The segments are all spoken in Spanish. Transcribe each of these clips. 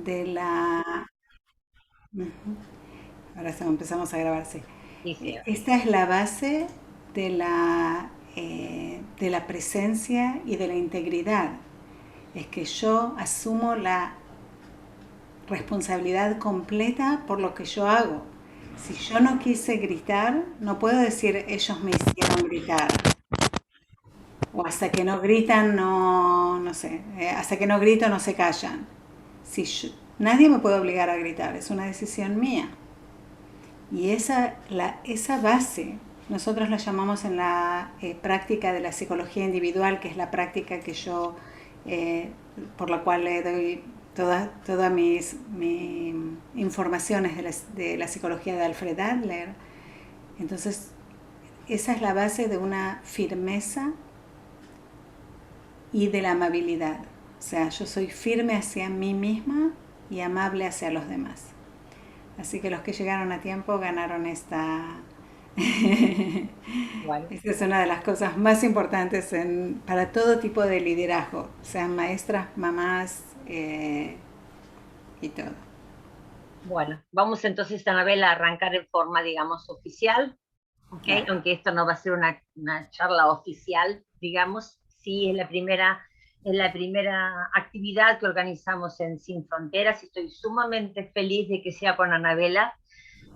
de la... Ujú. Ahora empezamos a grabarse. Sí, sí. Esta es la base de la presencia y de la integridad. Es que yo asumo la responsabilidad completa por lo que yo hago. Si yo no quise gritar, no puedo decir ellos me hicieron gritar. O hasta que no gritan, no sé, hasta que no grito no se callan. Si yo- Nadie me puede obligar a gritar, es una decisión mía. Y esa base, nosotros la llamamos en la práctica de la psicología individual, que es la práctica que yo, eh, por la cual le doy todas mis informaciones de la psicología de Alfred Adler. Entonces, esa es la base de una firmeza y de la amabilidad. O sea, yo soy firme hacia mí misma y amable hacia los demás. Así que los que llegaron a tiempo ganaron esta. Bueno, Esta es una de las cosas más importantes para todo tipo de liderazgo, sean maestras, mamás y todo. bueno, vamos entonces, Anabel, a arrancar en forma, digamos, oficial, ¿ok? Dale. Aunque esto no va a ser una charla oficial, digamos, sí es la primera actividad que organizamos en Sin Fronteras y estoy sumamente feliz de que sea con Anabela.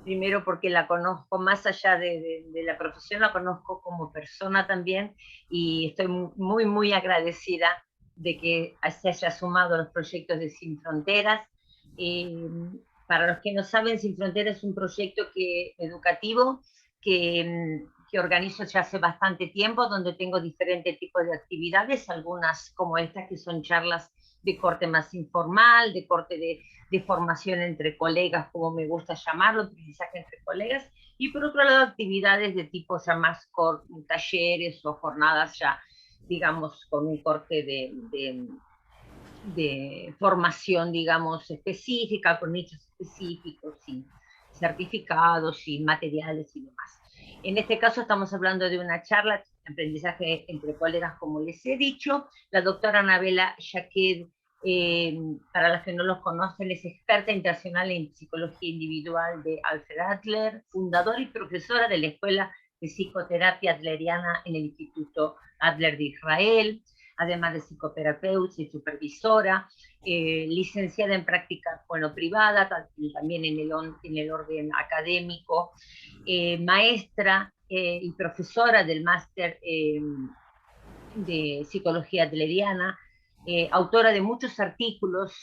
Primero porque la conozco más allá de la profesión, la conozco como persona también y estoy muy, muy agradecida de que se haya sumado a los proyectos de Sin Fronteras. Eh, para los que no saben, Sin Fronteras es un proyecto educativo que organizo ya hace bastante tiempo, donde tengo diferentes tipos de actividades, algunas como estas que son charlas de corte más informal, de corte de formación entre colegas, como me gusta llamarlo, aprendizaje entre colegas, y por otro lado actividades de tipo ya más talleres o jornadas ya, digamos, con un corte de formación, digamos, específica, con nichos específicos y certificados y materiales y demás. En este caso estamos hablando de una charla de aprendizaje entre colegas, como les he dicho. La doctora Anabela Jaqued, eh, para los que no los conocen, es experta internacional en psicología individual de Alfred Adler, fundadora y profesora de la Escuela de Psicoterapia Adleriana en el Instituto Adler de Israel, además de psicoterapeuta y supervisora, licenciada en práctica, bueno, privada, también en el orden académico, maestra y profesora del máster de psicología adleriana, autora de muchos artículos,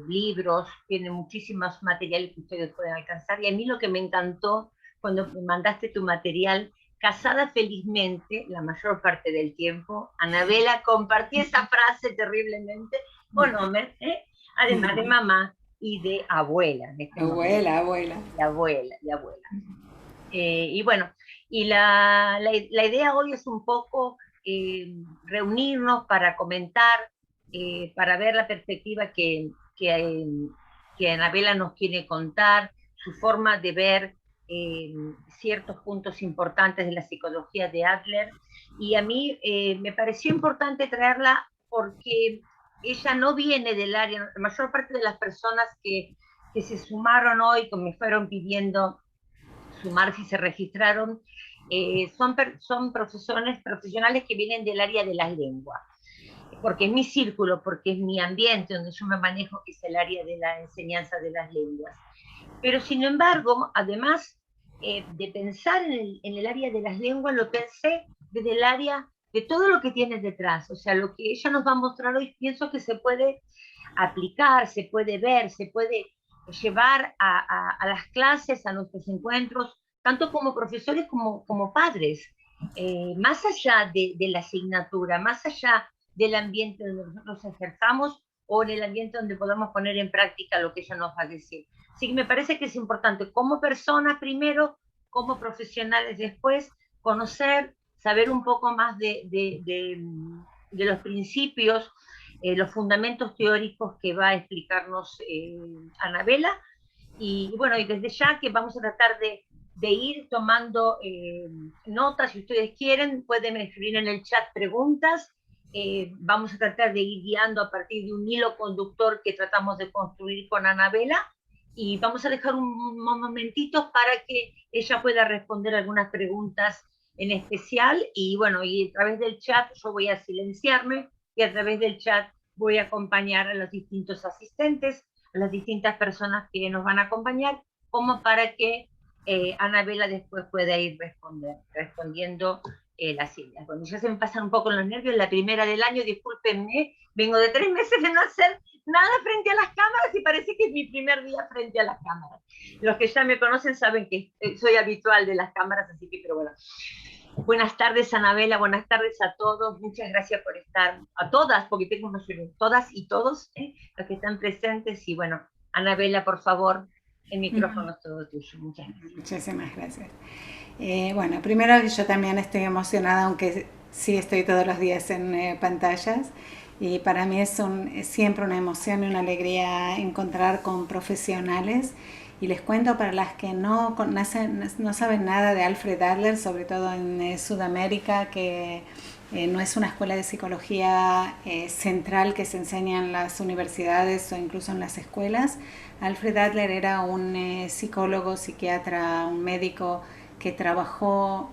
libros, tiene muchísimos materiales que ustedes pueden alcanzar. Y a mí lo que me encantó cuando me mandaste tu material, casada felizmente la mayor parte del tiempo, Anabela, compartí esa frase terriblemente con Homer, además de mamá y de abuela en este momento, Abuela, abuela. de abuela, de abuela. Y bueno, y la idea hoy es un poco reunirnos para comentar, para ver la perspectiva que Anabela nos quiere contar, su forma de ver eh, ciertos puntos importantes de la psicología de Adler. Y a mí me pareció importante traerla porque ella no viene del área, la mayor parte de las personas que se sumaron hoy, que me fueron pidiendo sumarse y se registraron, son profesionales que vienen del área de las lenguas, porque es mi círculo, porque es mi ambiente donde yo me manejo, que es el área de la enseñanza de las lenguas. Pero sin embargo, además de pensar en el área de las lenguas, lo pensé desde el área de todo lo que tiene detrás, o sea, lo que ella nos va a mostrar hoy, pienso que se puede aplicar, se puede ver, se puede llevar a las clases, a nuestros encuentros, tanto como profesores como padres, más allá de la asignatura, más allá del ambiente donde nosotros ejerzamos o en el ambiente donde podamos poner en práctica lo que ella nos va a decir. Así que me parece que es importante como personas primero, como profesionales después, conocer, saber un poco más de los principios, los fundamentos teóricos que va a explicarnos Anabela. Y bueno, y desde ya que vamos a tratar de ir tomando notas, si ustedes quieren, pueden escribir en el chat preguntas vamos a tratar de ir guiando a partir de un hilo conductor que tratamos de construir con Anabela, y vamos a dejar un momentito para que ella pueda responder algunas preguntas en especial, y bueno, y a través del chat yo voy a silenciarme, y a través del chat voy a acompañar a los distintos asistentes, a las distintas personas que nos van a acompañar, como para que Anabela después pueda ir respondiendo las ideas. Bueno, ya se me pasan un poco los nervios, la primera del año, discúlpenme, vengo de 3 meses de no hacer nada frente a las cámaras y parece que es mi primer día frente a las cámaras. Los que ya me conocen saben que soy habitual de las cámaras, así que, pero bueno. Buenas tardes, Anabela, buenas tardes a todos, muchas gracias por estar, a todas, porque tengo una todas y todos los que están presentes, y bueno, Anabela, por favor, el micrófono es todo tuyo, muchas gracias. Muchísimas gracias. Bueno, primero yo también estoy emocionada, aunque sí estoy todos los días en pantallas, y para mí es siempre una emoción y una alegría encontrar con profesionales. Y les cuento para las que no saben nada de Alfred Adler, sobre todo en Sudamérica, que no es una escuela de psicología central que se enseña en las universidades o incluso en las escuelas. Alfred Adler era un psicólogo, psiquiatra, un médico que trabajó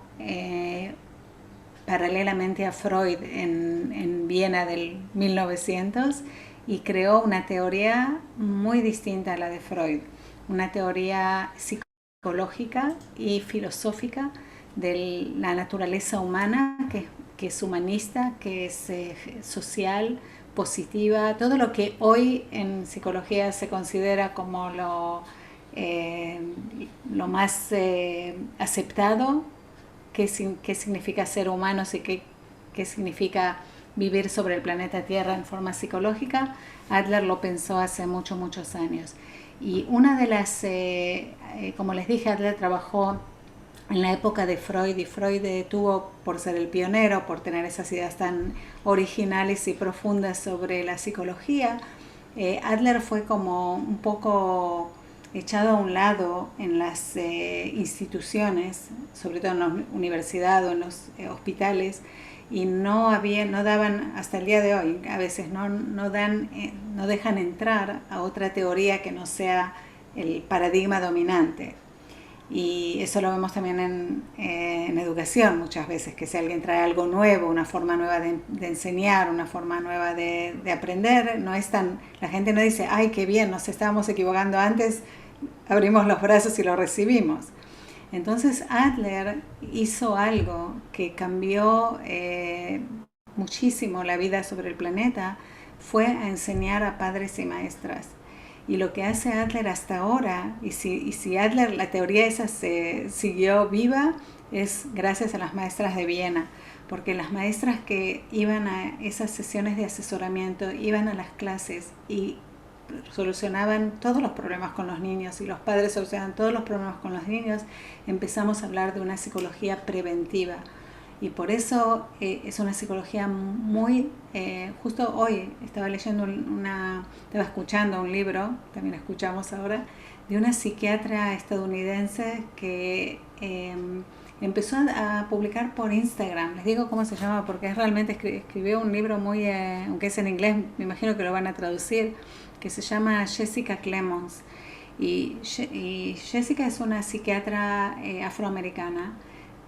paralelamente a Freud en Viena del 1900, y creó una teoría muy distinta a la de Freud, una teoría psicológica y filosófica de la naturaleza humana, que es humanista, que es social, positiva, todo lo que hoy en psicología se considera como lo más aceptado, qué significa ser humanos y qué significa vivir sobre el planeta Tierra en forma psicológica. Adler lo pensó hace muchos años. Y una de las, como les dije, Adler trabajó en la época de Freud, y Freud tuvo, por ser el pionero, por tener esas ideas tan originales y profundas sobre la psicología, Adler fue como un poco echado a un lado en las instituciones, sobre todo en la universidad o en los hospitales, y no daban, hasta el día de hoy, a veces no dejan entrar a otra teoría que no sea el paradigma dominante. Y eso lo vemos también en educación muchas veces, que si alguien trae algo nuevo, una forma nueva de enseñar, una forma nueva de aprender, no es tan, la gente no dice, ay, qué bien, nos estábamos equivocando antes, abrimos los brazos y lo recibimos. Entonces Adler hizo algo que cambió muchísimo la vida sobre el planeta, fue a enseñar a padres y maestras. Y lo que hace Adler hasta ahora, y si Adler, la teoría esa se siguió viva, es gracias a las maestras de Viena, porque las maestras que iban a esas sesiones de asesoramiento, iban a las clases y solucionaban todos los problemas con los niños, y los padres solucionaban todos los problemas con los niños, empezamos a hablar de una psicología preventiva. Y por eso es una psicología muy, justo hoy estaba estaba escuchando un libro, también escuchamos ahora, de una psiquiatra estadounidense que empezó a publicar por Instagram. Les digo cómo se llama porque es realmente escribió un libro muy, aunque es en inglés, me imagino que lo van a traducir, que se llama Jessica Clemons. Y Jessica es una psiquiatra afroamericana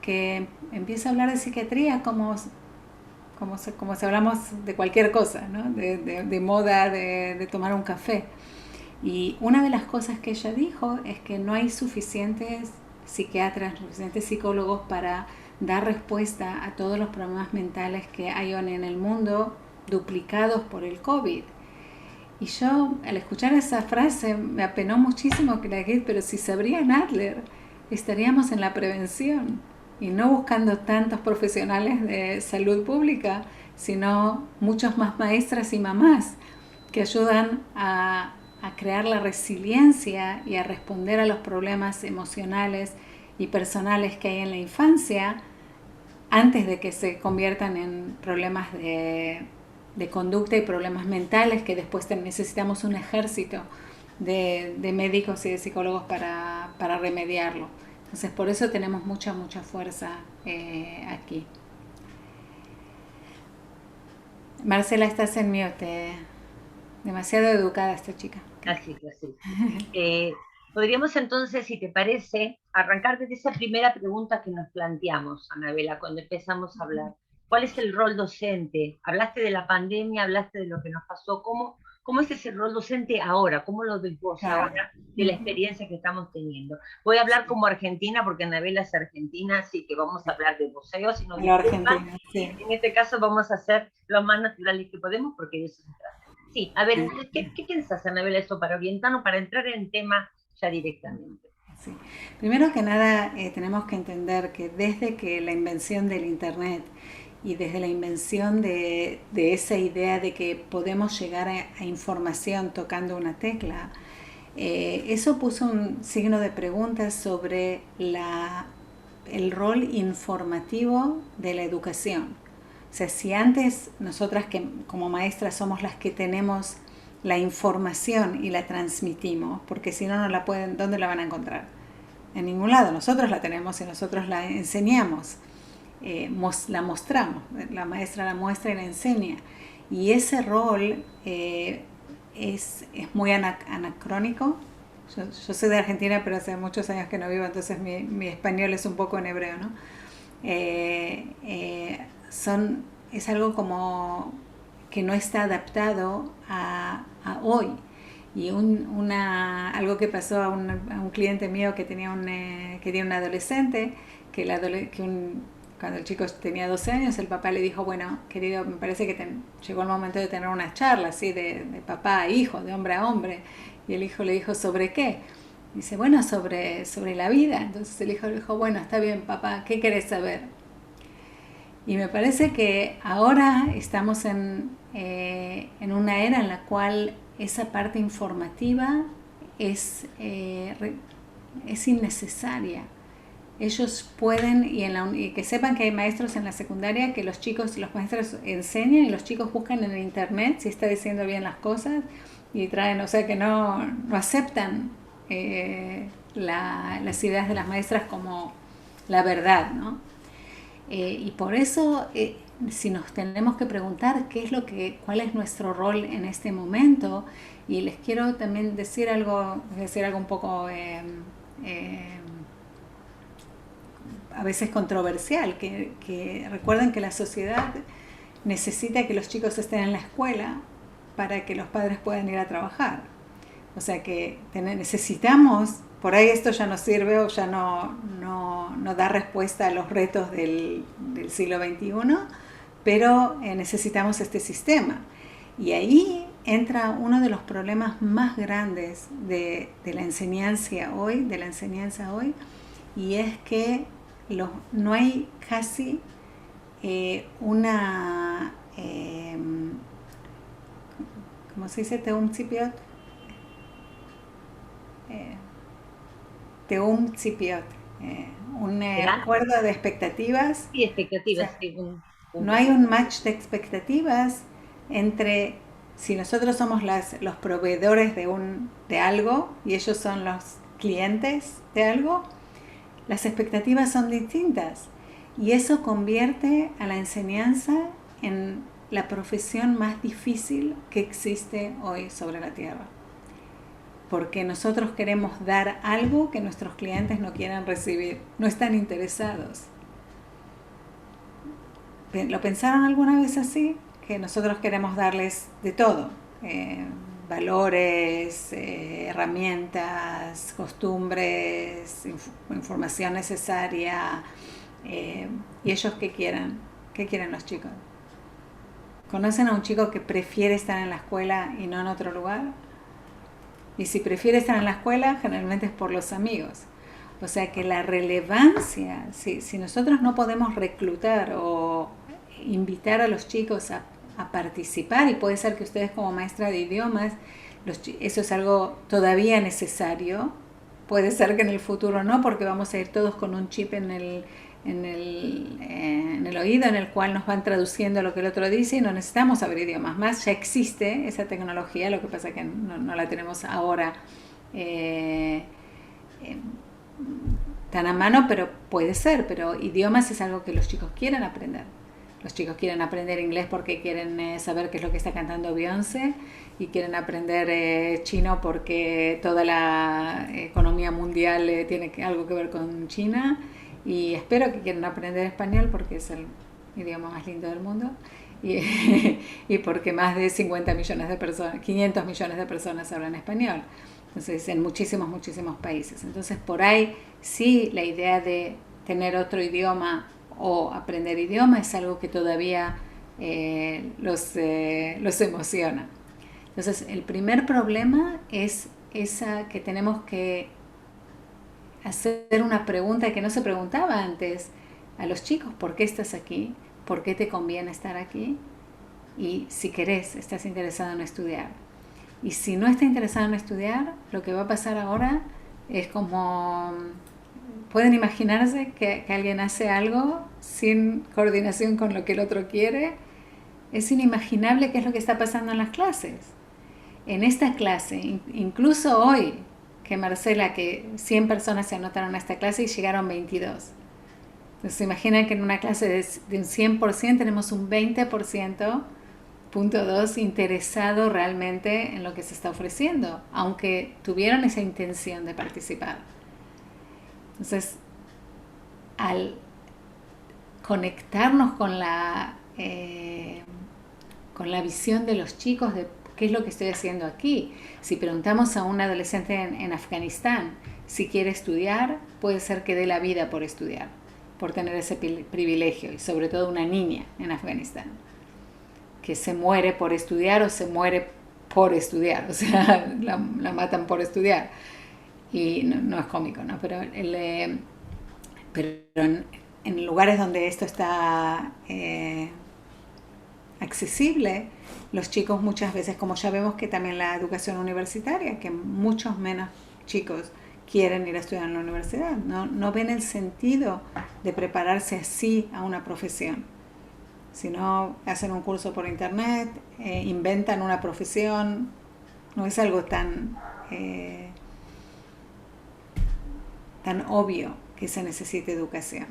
que empieza a hablar de psiquiatría como si hablamos de cualquier cosa, ¿no? de moda, de tomar un café. Y una de las cosas que ella dijo es que no hay suficientes psiquiatras, suficientes psicólogos para dar respuesta a todos los problemas mentales que hay en el mundo, duplicados por el COVID. Y yo, al escuchar esa frase, me apenó muchísimo que la dije, pero si sabrían Adler, estaríamos en la prevención y no buscando tantos profesionales de salud pública, sino muchos más maestras y mamás que ayudan a crear la resiliencia y a responder a los problemas emocionales y personales que hay en la infancia antes de que se conviertan en problemas de conducta y problemas mentales, que después necesitamos un ejército de médicos y de psicólogos para remediarlo. Entonces por eso tenemos mucha fuerza aquí. Marcela, estás en mute. Demasiado educada esta chica. Así, así. Podríamos entonces, si te parece, arrancar desde esa primera pregunta que nos planteamos, Anabela, cuando empezamos a hablar. ¿Cuál es el rol docente? Hablaste de la pandemia, hablaste de lo que nos pasó. ¿Cómo es ese rol docente ahora? ¿Cómo lo ves vos Claro. ahora de la experiencia que estamos teniendo? Voy a hablar como argentina, porque Anabela es argentina, así que vamos a hablar de museo, si nos En la disculpan. Argentina, Y sí. en este caso vamos a ser lo más naturales que podemos, porque de eso se trata. Sí, a ver, entonces, ¿qué piensas, Anabela, eso para orientarnos, para entrar en tema ya directamente? Sí. Primero que nada, tenemos que entender que desde que la invención del Internet y desde la invención de esa idea de que podemos llegar a información tocando una tecla, eso puso un signo de pregunta sobre el rol informativo de la educación. O sea, si antes nosotras que como maestras somos las que tenemos la información y la transmitimos, porque si no, no la pueden, ¿dónde la van a encontrar? En ningún lado. Nosotros la tenemos y nosotros la enseñamos, la mostramos, la maestra la muestra y la enseña. Y ese rol es muy anacrónico. Yo soy de Argentina, pero hace muchos años que no vivo, entonces mi español es un poco en hebreo, ¿no? Eh, eh, es algo como que no está adaptado a hoy. Y algo que pasó a un cliente mío que tenía un adolescente, cuando el chico tenía 12 años, el papá le dijo, bueno, querido, me parece que llegó el momento de tener una charla así de papá a hijo, de hombre a hombre. Y el hijo le dijo, ¿sobre qué? Dice, bueno, sobre la vida. Entonces el hijo le dijo, bueno, está bien, papá, ¿qué querés saber? Y me parece que ahora estamos en una era en la cual esa parte informativa es innecesaria. Ellos pueden, y que sepan que hay maestros en la secundaria que los maestros enseñan y los chicos buscan en el internet si está diciendo bien las cosas y traen, o sea que no aceptan las ideas de las maestras como la verdad, ¿no? Y por eso, si nos tenemos que preguntar cuál es nuestro rol en este momento, y les quiero también decir algo un poco a veces controversial, que recuerden que la sociedad necesita que los chicos estén en la escuela para que los padres puedan ir a trabajar. O sea que necesitamos, por ahí esto ya no sirve o ya no da respuesta a los retos del siglo XXI, pero necesitamos este sistema. Y ahí entra uno de los problemas más grandes de la enseñanza hoy, y es que no hay casi ¿cómo se dice? Eh, Teum Tzipiot, un acuerdo de expectativas. Sí, O sea, expectativas, sí, no hay un match de expectativas entre si nosotros somos los proveedores de algo y ellos son los clientes de algo, las expectativas son distintas. Y eso convierte a la enseñanza en la profesión más difícil que existe hoy sobre la Tierra. Porque nosotros queremos dar algo que nuestros clientes no quieren recibir, no están interesados. ¿Lo pensaron alguna vez así? Que nosotros queremos darles de todo, valores, herramientas, costumbres, información necesaria, y ellos ¿qué quieren? ¿Qué quieren los chicos? ¿Conocen a un chico que prefiere estar en la escuela y no en otro lugar? Y si prefiere estar en la escuela, generalmente es por los amigos. O sea que la relevancia, si nosotros no podemos reclutar o invitar a los chicos a participar, y puede ser que ustedes como maestra de idiomas, eso es algo todavía necesario, puede ser que en el futuro no, porque vamos a ir todos con un chip en el oído en el cual nos van traduciendo lo que el otro dice y no necesitamos saber idiomas más, ya existe esa tecnología, lo que pasa es que no la tenemos ahora tan a mano, pero puede ser, pero idiomas es algo que los chicos quieren aprender. Los chicos quieren aprender inglés porque quieren saber qué es lo que está cantando Beyoncé y quieren aprender chino porque toda la economía mundial tiene algo que ver con China y espero que quieran aprender español porque es el idioma más lindo del mundo y, y porque más de 50 millones de personas, 500 millones de personas hablan español. Entonces, en muchísimos, muchísimos países. Entonces, por ahí sí la idea de tener otro idioma o aprender idioma es algo que todavía los emociona. Entonces, el primer problema es esa que tenemos que hacer una pregunta que no se preguntaba antes a los chicos: ¿por qué estás aquí? ¿Por qué te conviene estar aquí? Y si querés, estás interesado en estudiar. Y si no está interesado en estudiar, lo que va a pasar ahora es como... Pueden imaginarse que alguien hace algo sin coordinación con lo que el otro quiere. Es inimaginable qué es lo que está pasando en las clases. En esta clase, incluso hoy, que Marcela, que 100 personas se anotaron a esta clase y llegaron 22. Entonces, se imaginan que en una clase de un 100% tenemos un 20%, punto 2, interesado realmente en lo que se está ofreciendo, aunque tuvieron esa intención de participar. Entonces, al conectarnos con la visión de los chicos de qué es lo que estoy haciendo aquí. Si preguntamos a un adolescente en Afganistán si quiere estudiar, puede ser que dé la vida por estudiar, por tener ese privilegio, y sobre todo una niña en Afganistán, que se muere por estudiar o se muere por estudiar, o sea, la matan por estudiar. Y no es cómico, ¿no? Pero en lugares donde esto está accesible, los chicos muchas veces, como ya vemos que también la educación universitaria, que muchos menos chicos quieren ir a estudiar en la universidad, no ven el sentido de prepararse así a una profesión. Si no, hacen un curso por internet, inventan una profesión, no es algo tan obvio que se necesite educación.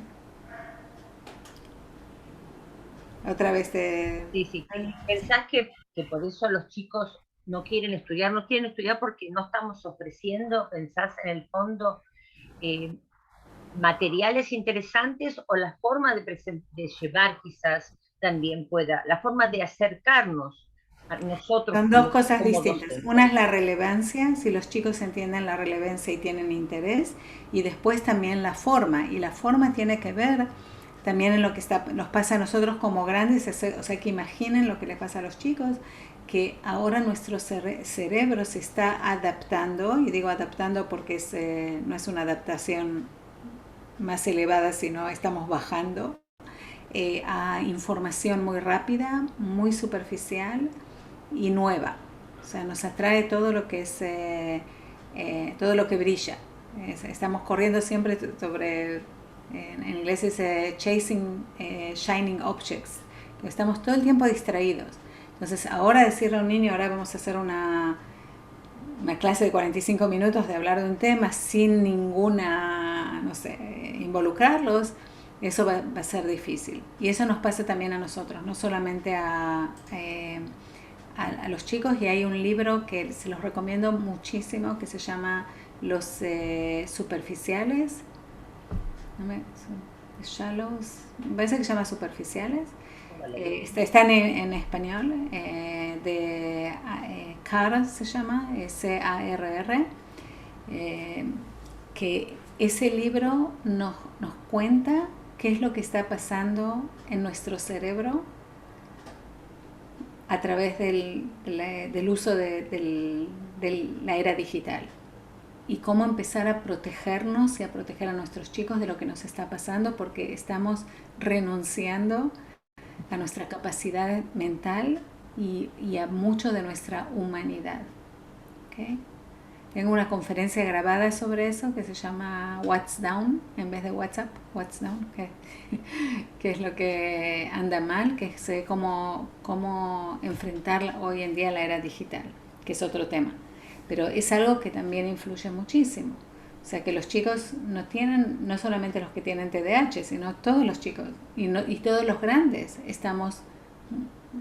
Otra vez te... Sí, sí. ¿Pensás que por eso los chicos no quieren estudiar? ¿No quieren estudiar porque no estamos ofreciendo, pensás en el fondo, eh, materiales interesantes, o la forma de llevar quizás también pueda, la forma de acercarnos a nosotros Son dos cosas como distintas. Una es docentes? la relevancia, si los chicos entienden la relevancia y tienen interés, y después también la forma. Y la forma tiene que ver también en lo que nos pasa a nosotros como grandes, o sea, que imaginen lo que les pasa a los chicos, que ahora nuestro cerebro se está adaptando, y digo adaptando porque no es una adaptación más elevada, sino estamos bajando a información muy rápida, muy superficial y nueva. O sea, nos atrae todo lo que es, todo lo que brilla. Estamos corriendo siempre sobre, en inglés es chasing shining objects. Estamos todo el tiempo distraídos. Entonces, ahora decirle a un niño, ahora vamos a hacer una clase de 45 minutos de hablar de un tema sin ninguna, no sé, involucrarlos, eso va a ser difícil. Y eso nos pasa también a nosotros, no solamente a los chicos. Y hay un libro que se los recomiendo muchísimo que se llama Los Superficiales. Shallows, me parece que se llama Superficiales. Está en español, de CAR se llama, CARR, que ese libro nos cuenta qué es lo que está pasando en nuestro cerebro a través del uso de la era digital, y cómo empezar a protegernos y a proteger a nuestros chicos de lo que nos está pasando, porque estamos renunciando a nuestra capacidad mental y a mucho de nuestra humanidad. ¿Okay? Tengo una conferencia grabada sobre eso que se llama What's Down, en vez de WhatsApp, What's Down, que es lo que anda mal, que es cómo enfrentar hoy en día la era digital, que es otro tema. Pero es algo que también influye muchísimo, O sea que los chicos no tienen, no solamente los que tienen TDAH, sino todos los chicos y todos los grandes estamos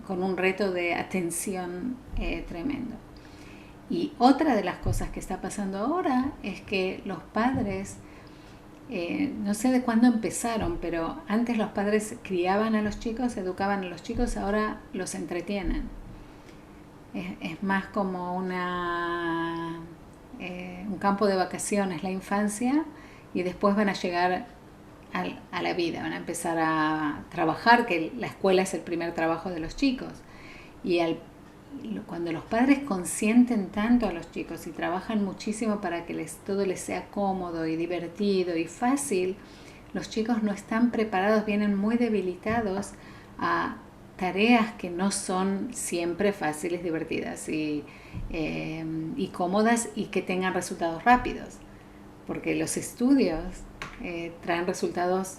con un reto de atención tremendo. Y otra de las cosas que está pasando ahora es que los padres, no sé de cuándo empezaron, pero antes los padres criaban a los chicos, educaban a los chicos, ahora los entretienen. Es más como un campo de vacaciones la infancia, y después van a llegar a la vida, van a empezar a trabajar, que la escuela es el primer trabajo de los chicos. Y cuando los padres consienten tanto a los chicos y trabajan muchísimo para que todo les sea cómodo y divertido y fácil, los chicos no están preparados, vienen muy debilitados a tareas que no son siempre fáciles, divertidas y cómodas, y que tengan resultados rápidos, porque los estudios traen resultados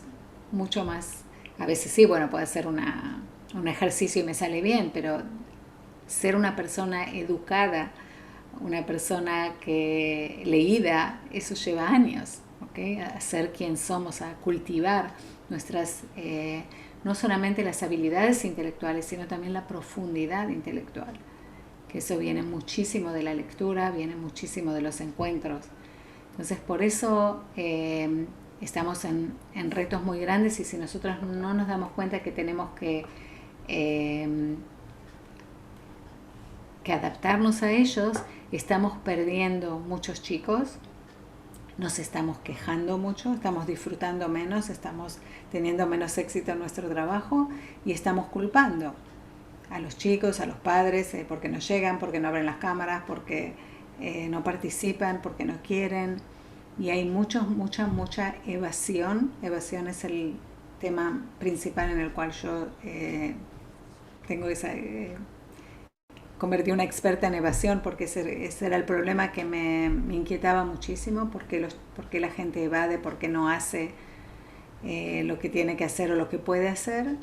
mucho más. A veces sí, bueno, puede ser un ejercicio y me sale bien, pero ser una persona educada, una persona leída, eso lleva años, ¿okay? A ser quien somos, a cultivar nuestras, no solamente las habilidades intelectuales, sino también la profundidad intelectual, que eso viene muchísimo de la lectura, viene muchísimo de los encuentros. Entonces, por eso estamos en retos muy grandes, y si nosotros no nos damos cuenta que tenemos que adaptarnos a ellos, estamos perdiendo muchos chicos, nos estamos quejando mucho, estamos disfrutando menos, estamos teniendo menos éxito en nuestro trabajo, y estamos culpando a los chicos, a los padres, porque no llegan, porque no abren las cámaras, porque no participan, porque no quieren. Y hay mucha evasión. Evasión es el tema principal en el cual yo tengo convertí una experta en evasión, porque ese era el problema que me inquietaba muchísimo, porque la gente evade, porque no hace lo que tiene que hacer o lo que puede hacer.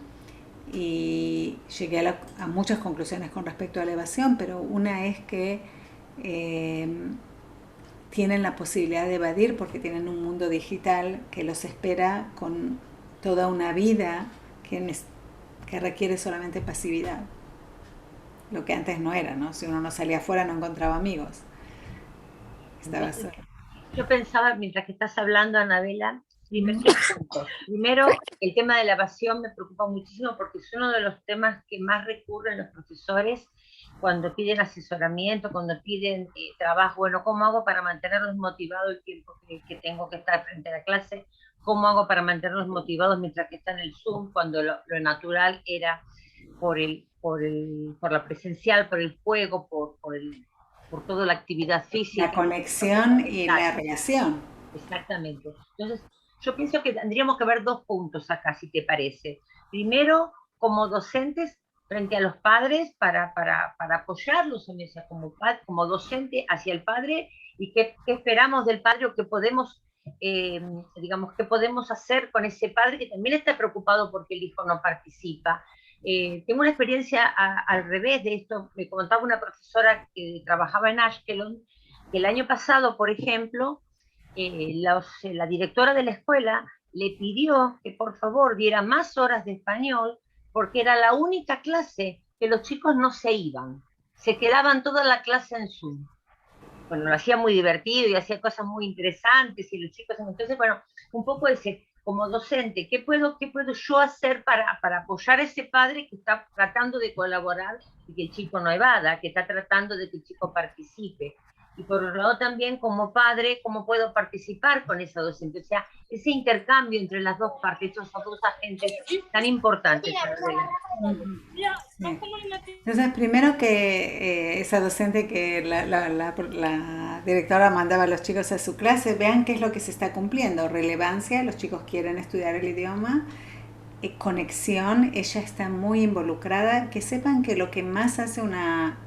Y llegué a muchas conclusiones con respecto a la evasión, pero una es que tienen la posibilidad de evadir porque tienen un mundo digital que los espera con toda una vida que requiere solamente pasividad, lo que antes no era, ¿no? Si uno no salía afuera no encontraba amigos, estaba solo. Yo pensaba, mientras que estás hablando, Anabela, dos puntos. Primero, el tema de la evasión me preocupa muchísimo, porque es uno de los temas que más recurren los profesores cuando piden asesoramiento, cuando piden trabajo. Bueno, ¿cómo hago para mantenerlos motivados el tiempo que tengo que estar frente a la clase? ¿Cómo hago para mantenerlos motivados mientras que están en el Zoom, cuando lo natural era por la presencial, por el juego, por toda la actividad física? La conexión y la relación. Exactamente. Entonces, yo pienso que tendríamos que ver dos puntos acá, si te parece. Primero, como docentes frente a los padres, para apoyarlos en esa, como docente hacia el padre, y qué esperamos del padre, o qué podemos, digamos, qué podemos hacer con ese padre que también está preocupado porque el hijo no participa. Tengo una experiencia al revés de esto. Me contaba una profesora que trabajaba en Ashkelon, que el año pasado, por ejemplo, la directora de la escuela le pidió que por favor diera más horas de español, porque era la única clase que los chicos no se iban, se quedaban toda la clase en Zoom. Bueno, lo hacía muy divertido y hacía cosas muy interesantes, y los chicos, entonces, bueno, un poco ese, como docente, ¿qué puedo yo hacer para apoyar a ese padre que está tratando de colaborar y que el chico no evada, que está tratando de que el chico participe? Y por otro lado también, como padre, ¿cómo puedo participar con esa docente? O sea, ese intercambio entre las dos partes, esos dos agentes tan importantes. Sí. Entonces, primero que esa docente, que la directora mandaba a los chicos a su clase, vean qué es lo que se está cumpliendo. Relevancia, los chicos quieren estudiar el idioma. Conexión, ella está muy involucrada. Que sepan que lo que más hace una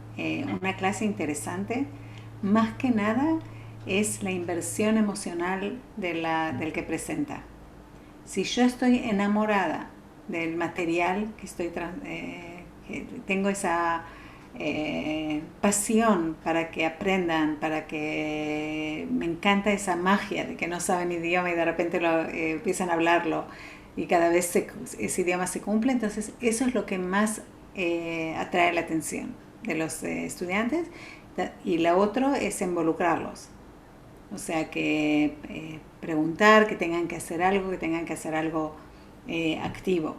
clase interesante, más que nada, es la inversión emocional del que presenta. Si yo estoy enamorada del material que tengo pasión para que aprendan, para que me encanta esa magia de que no saben idioma y de repente empiezan a hablarlo y cada vez ese idioma se cumple. Entonces eso es lo que más atrae la atención de los estudiantes. Y la otra es involucrarlos, o sea que preguntar, que tengan que hacer algo activo,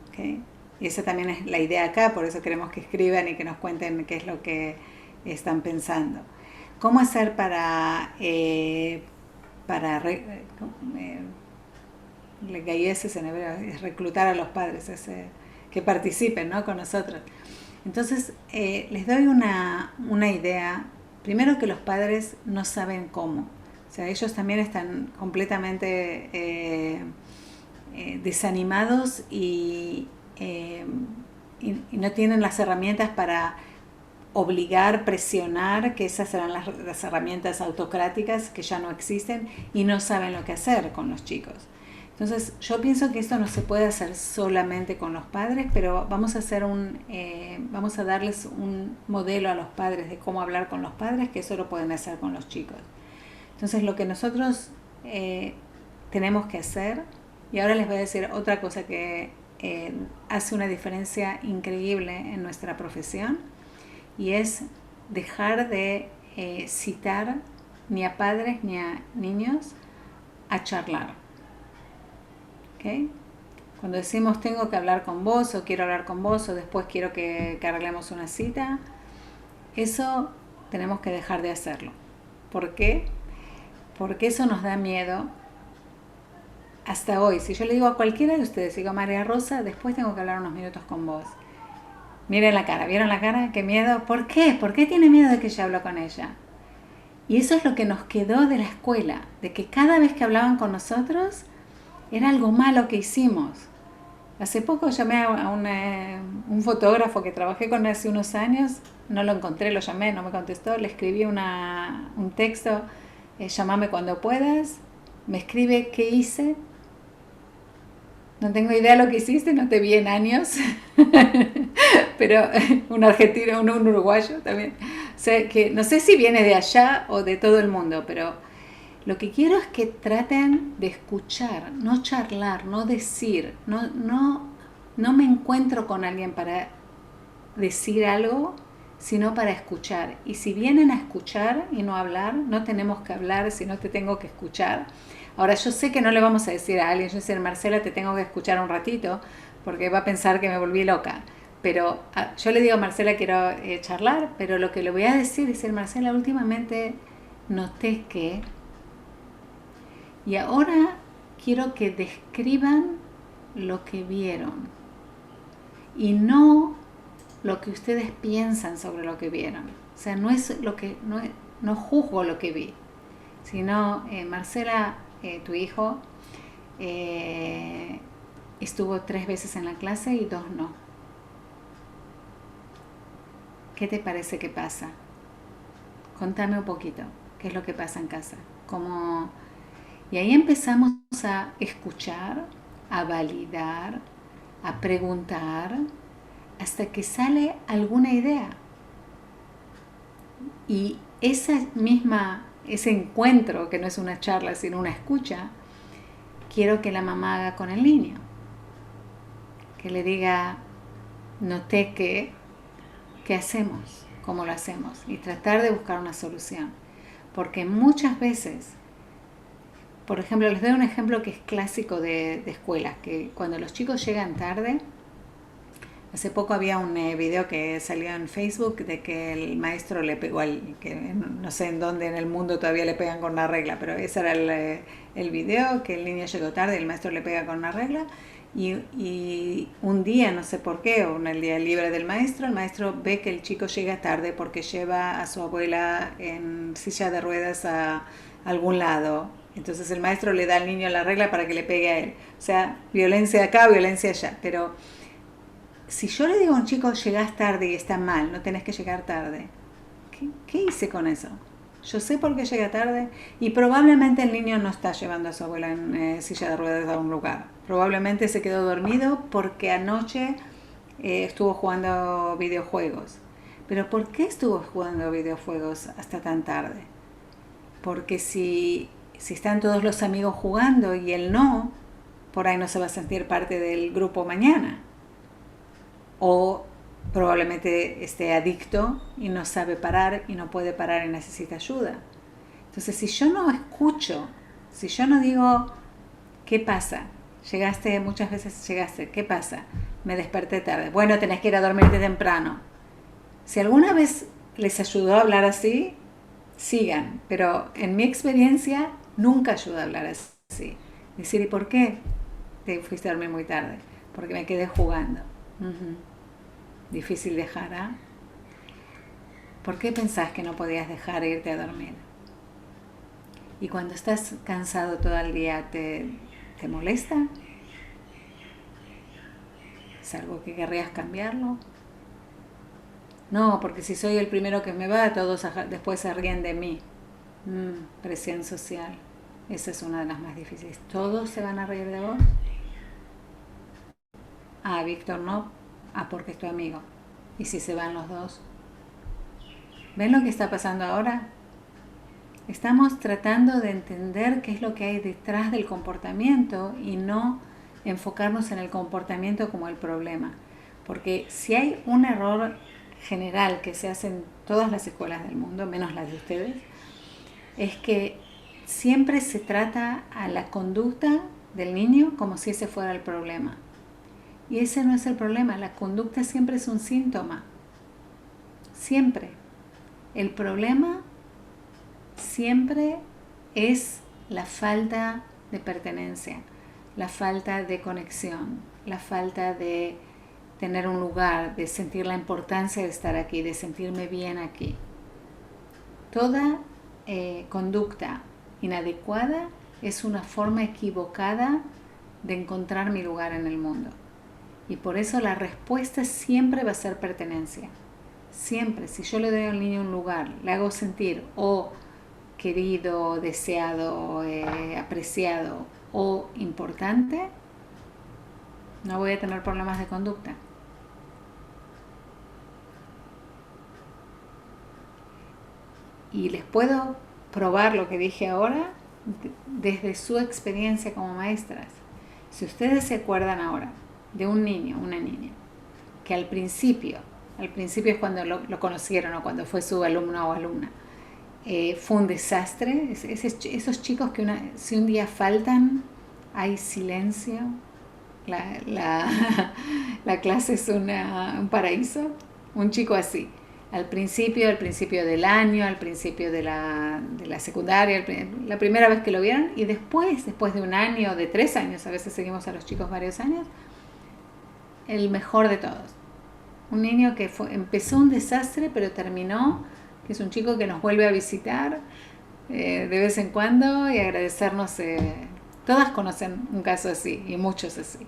¿okay? Y esa también es la idea acá, por eso queremos que escriban y que nos cuenten qué es lo que están pensando. ¿Cómo hacer para en hebreo, es reclutar a los padres, que participen, ¿no?, con nosotros? Entonces, les doy una idea. Primero, que los padres no saben cómo. O sea, ellos también están completamente desanimados y no tienen las herramientas para obligar, presionar, que esas serán las herramientas autocráticas que ya no existen, y no saben lo que hacer con los chicos. Entonces, yo pienso que esto no se puede hacer solamente con los padres, pero vamos a darles un modelo a los padres de cómo hablar con los padres, que eso lo pueden hacer con los chicos. Entonces, lo que nosotros tenemos que hacer, y ahora les voy a decir otra cosa que hace una diferencia increíble en nuestra profesión, y es dejar de citar ni a padres ni a niños a charlar. ¿Okay? Cuando decimos tengo que hablar con vos, o quiero hablar con vos, o después quiero que arreglemos una cita, eso tenemos que dejar de hacerlo. ¿Por qué? Porque eso nos da miedo. Hasta hoy, si yo le digo a cualquiera de ustedes, digo María Rosa, después tengo que hablar unos minutos con vos, miren la cara, ¿vieron la cara? ¡Qué miedo! ¿Por qué? ¿Por qué tiene miedo de que yo hable con ella? Y eso es lo que nos quedó de la escuela, de que cada vez que hablaban con nosotros era algo malo que hicimos. Hace poco llamé a un fotógrafo que trabajé con hace unos años, no lo encontré, lo llamé, no me contestó, le escribí un texto, llámame cuando puedas, me escribe qué hice, no tengo idea de lo que hiciste, no te vi en años, pero un argentino, un uruguayo también, o sea que no sé si viene de allá o de todo el mundo, pero lo que quiero es que traten de escuchar, no charlar, no decir, no me encuentro con alguien para decir algo, sino para escuchar. Y si vienen a escuchar y no hablar, no tenemos que hablar, sino te tengo que escuchar. Ahora, yo sé que no le vamos a decir a alguien, yo sé, Marcela, te tengo que escuchar un ratito, porque va a pensar que me volví loca. Pero yo le digo a Marcela, quiero charlar, pero lo que le voy a decir es, Marcela, últimamente noté que... Y ahora quiero que describan lo que vieron y no lo que ustedes piensan sobre lo que vieron. O sea, no juzgo lo que vi, sino Marcela, tu hijo, estuvo 3 veces en la clase y 2 no. ¿Qué te parece que pasa? Contame un poquito, ¿qué es lo que pasa en casa? Y ahí empezamos a escuchar, a validar, a preguntar, hasta que sale alguna idea. Y ese encuentro, que no es una charla, sino una escucha, quiero que la mamá haga con el niño. Que le diga, noté que, ¿qué hacemos? ¿Cómo lo hacemos? Y tratar de buscar una solución. Porque muchas veces... Por ejemplo, les doy un ejemplo que es clásico de escuelas, que cuando los chicos llegan tarde, hace poco había un video que salió en Facebook de que el maestro le pegó que no sé en dónde en el mundo todavía le pegan con una regla, pero ese era el video, que el niño llegó tarde y el maestro le pega con una regla, y un día, no sé por qué, o el día libre del maestro, el maestro ve que el chico llega tarde porque lleva a su abuela en silla de ruedas a algún lado. Entonces el maestro le da al niño la regla para que le pegue a él. O sea, violencia acá, violencia allá. Pero si yo le digo a un chico, llegás tarde y está mal, no tenés que llegar tarde, ¿qué hice con eso? Yo sé por qué llega tarde, y probablemente el niño no está llevando a su abuela en silla de ruedas a un lugar. Probablemente se quedó dormido porque anoche estuvo jugando videojuegos. Pero ¿por qué estuvo jugando videojuegos hasta tan tarde? Porque si están todos los amigos jugando y él no, por ahí no se va a sentir parte del grupo mañana. O probablemente esté adicto y no sabe parar y no puede parar y necesita ayuda. Entonces, si yo no escucho, si yo no digo, ¿qué pasa? Llegaste, muchas veces llegaste, ¿qué pasa? Me desperté tarde. Bueno, tenés que ir a dormirte temprano. Si alguna vez les ayudó a hablar así, sigan. Pero en mi experiencia, nunca ayuda a hablar así. Decir, ¿y por qué te fuiste a dormir muy tarde? Porque me quedé jugando. Difícil dejar, ¿ah? ¿Por qué pensás que no podías dejar irte a dormir? Y cuando estás cansado todo el día, ¿te molesta? ¿Es algo que querrías cambiarlo? No, porque si soy el primero que me va, todos después se ríen de mí. Presión social. Esa es una de las más difíciles. ¿Todos se van a reír de vos? Ah, Víctor no. Ah, porque es tu amigo. ¿Y si se van los dos? ¿Ven lo que está pasando ahora? Estamos tratando de entender qué es lo que hay detrás del comportamiento y no enfocarnos en el comportamiento como el problema. Porque si hay un error general que se hace en todas las escuelas del mundo, menos las de ustedes, es que siempre se trata a la conducta del niño como si ese fuera el problema. Y ese no es el problema, la conducta siempre es un síntoma. Siempre. El problema siempre es la falta de pertenencia, la falta de conexión, la falta de tener un lugar, de sentir la importancia de estar aquí, de sentirme bien aquí. Toda conducta inadecuada es una forma equivocada de encontrar mi lugar en el mundo. Y por eso la respuesta siempre va a ser pertenencia. Siempre, si yo le doy al niño un lugar, le hago sentir o querido, deseado, apreciado o importante, no voy a tener problemas de conducta. Y les puedo probar lo que dije ahora desde su experiencia como maestras. Si ustedes se acuerdan ahora de un niño, una niña, que al principio es cuando lo conocieron o cuando fue su alumno o alumna, fue un desastre, esos chicos que si un día faltan, hay silencio, la clase es un paraíso, un chico así, al principio del año, al principio de la secundaria, la primera vez que lo vieron, y después de un año, de 3 años, a veces seguimos a los chicos varios años, el mejor de todos. Un niño que empezó un desastre, pero terminó, que es un chico que nos vuelve a visitar de vez en cuando y agradecernos. Todas conocen un caso así y muchos así.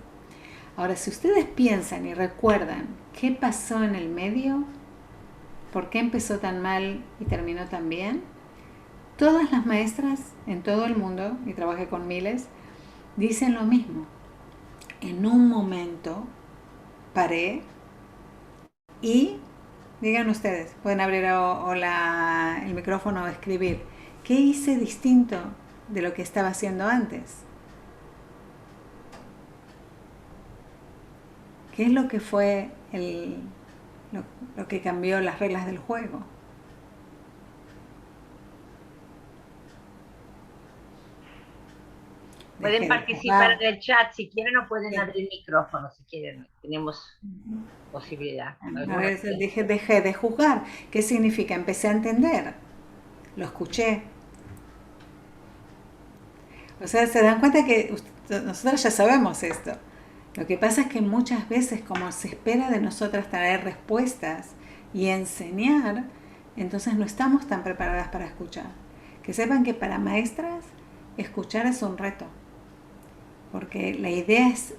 Ahora, si ustedes piensan y recuerdan qué pasó en el medio, por qué empezó tan mal y terminó tan bien, todas las maestras en todo el mundo, y trabajé con miles, dicen lo mismo. En un momento paré y, digan ustedes, pueden abrir el micrófono o escribir, ¿qué hice distinto de lo que estaba haciendo antes? ¿Qué es lo que fue lo que cambió las reglas del juego? Pueden participar en el chat si quieren o pueden abrir micrófono si quieren. Tenemos posibilidad. A veces dejé de jugar. ¿Qué significa? Empecé a entender. Lo escuché. O sea, se dan cuenta que nosotros ya sabemos esto. Lo que pasa es que muchas veces, como se espera de nosotras traer respuestas y enseñar, entonces no estamos tan preparadas para escuchar. Que sepan que para maestras, escuchar es un reto. Porque la idea es,